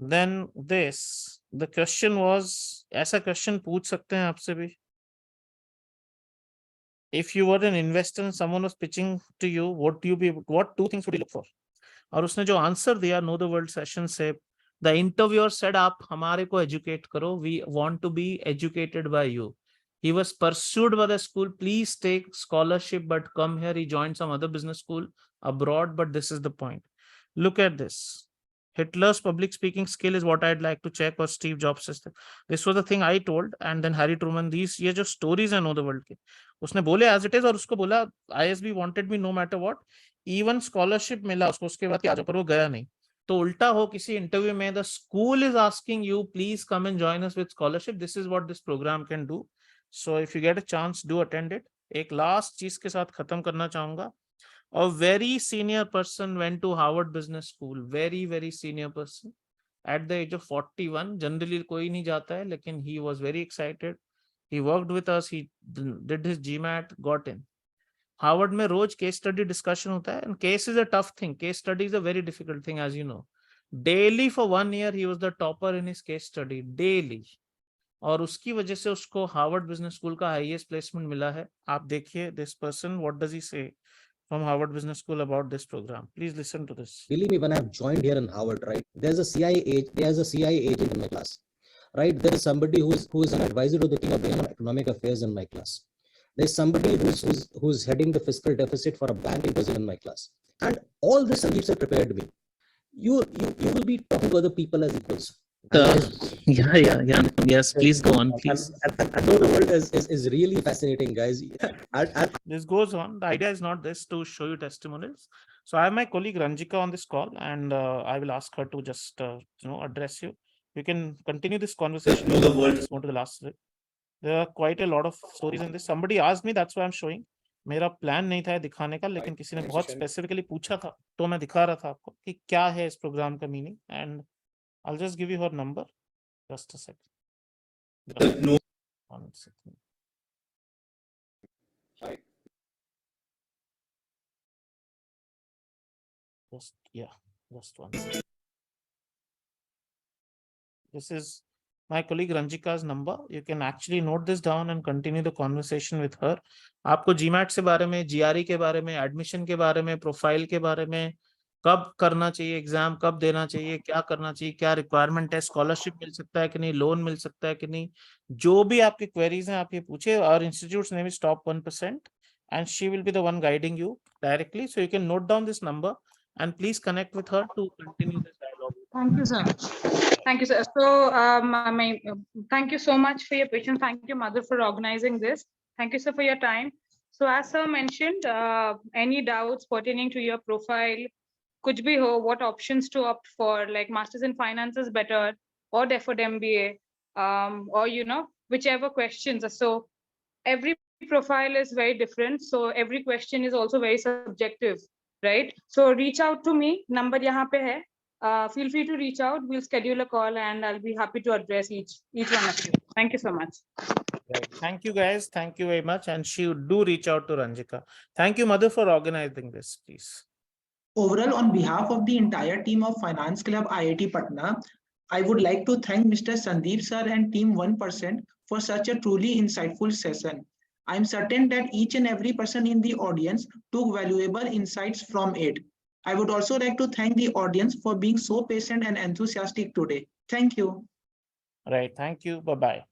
Then this, the question was, ऐसा question पूछ सकते हैं आपसे भी. If you were an investor and someone was pitching to you, what two things would you look for? और उसने जो answer दिया Know the World session से, the interviewer said आप हमारे को educate करो, we want to be educated by you. He was pursued by the school, please take scholarship but come here. He joined some other business school abroad, but this is the point. Look at this. Hitler's public speaking skill is what I'd like to check, or Steve Jobs system. This was the thing I told, and then Harry Truman, these ये जो stories हैं Know the World के, उसने बोले as it is, और उसको बोला ISB wanted me no matter what, even scholarship मिला उसको उसके बाद क्या, पर वो गया नहीं. तो उल्टा हो किसी इंटरव्यू में, the school is asking you please come and join us with scholarship. This is what this program can do. So if you get a chance, do attend it. एक last चीज के साथ खत्म करना चाहूंगा. A very senior person went to Harvard Business School. Very, very senior person. At the age of 41, generally कोई नहीं जाता है, लेकिन he was very excited. He worked with us. He did his GMAT, got in. Harvard में रोज case study discussion होता है, and case is a tough thing. Case study is a very difficult thing, as you know. Daily for 1 year, he was the topper in his case study. Daily. और उसकी वजह से उसको Harvard Business School का highest placement मिला है. आप देखिए this person, what does he say from Harvard Business School about this program? Please listen to this.
Believe me, when I've joined here in Harvard, right, there's a CIA agent in my class, right? There is somebody who is an advisor to the King of Economic Affairs in my class. There's somebody who's heading the fiscal deficit for a bank in Brazil in my class. And all this Sandeep sir prepared me. You will be talking to other people as equals.
Yes, please go on, please.
I know the world is really fascinating, guys.
This goes on. The idea is not this to show you testimonials. So I have my colleague Ranjika on this call, and I will ask her to just address you. You can continue this conversation. Know the world. Just go to the last slide. There are quite a lot of stories in this. Somebody asked me, that's why I'm showing. मेरा plan नहीं था दिखाने का, लेकिन किसी ने बहुत specifically पूछा था, तो मैं दिखा रहा था आपको कि क्या है इस प्रोग्राम का meaning. And I'll just give you her number. Just a second. No. 1 second.
Hi.
Just 1 second. This is my colleague Ranjika's number. You can actually note this down and continue the conversation with her. आपको GMAT से बारे में, GRE के बारे में, admission के बारे में, प्रोफाइल के बारे में, कब करना चाहिए एग्जाम, कब देना चाहिए, क्या करना चाहिए, क्या रिक्वायरमेंट है, स्कॉलरशिप मिल सकता है कि नहीं, लोन मिल सकता है कि नहीं, जो भी आपकी क्वेरीज हैं आप ये पूछे. और institutes name is top 1% and she will be the one guiding you directly. So you can note down this number and please connect with her to continue this dialogue.
Thank you, sir. Thank you, sir. So thank you so much for your patience. Thank you, Madhur, for organizing this. Thank you, sir, for your time. So as sir mentioned, any doubts pertaining to your profile, कुछ भी हो, what options to opt for, like masters in finance is better or deferred MBA, or whichever questions. So every profile is very different, so every question is also very subjective, right? So reach out to me, number यहाँ पे है. Feel free to reach out. We'll schedule a call and I'll be happy to address each one of you. Thank you so much.
Right. Thank you, guys. Thank you very much. And do reach out to Ranjika. Thank you, Madhur, for organizing this, please.
Overall, on behalf of the entire team of Finance Club IIT Patna, I would like to thank Mr. Sandeep sir and team 1% for such a truly insightful session. I am certain that each and every person in the audience took valuable insights from it. I would also like to thank the audience for being so patient and enthusiastic today. Thank you.
Right. Thank you. Bye-bye.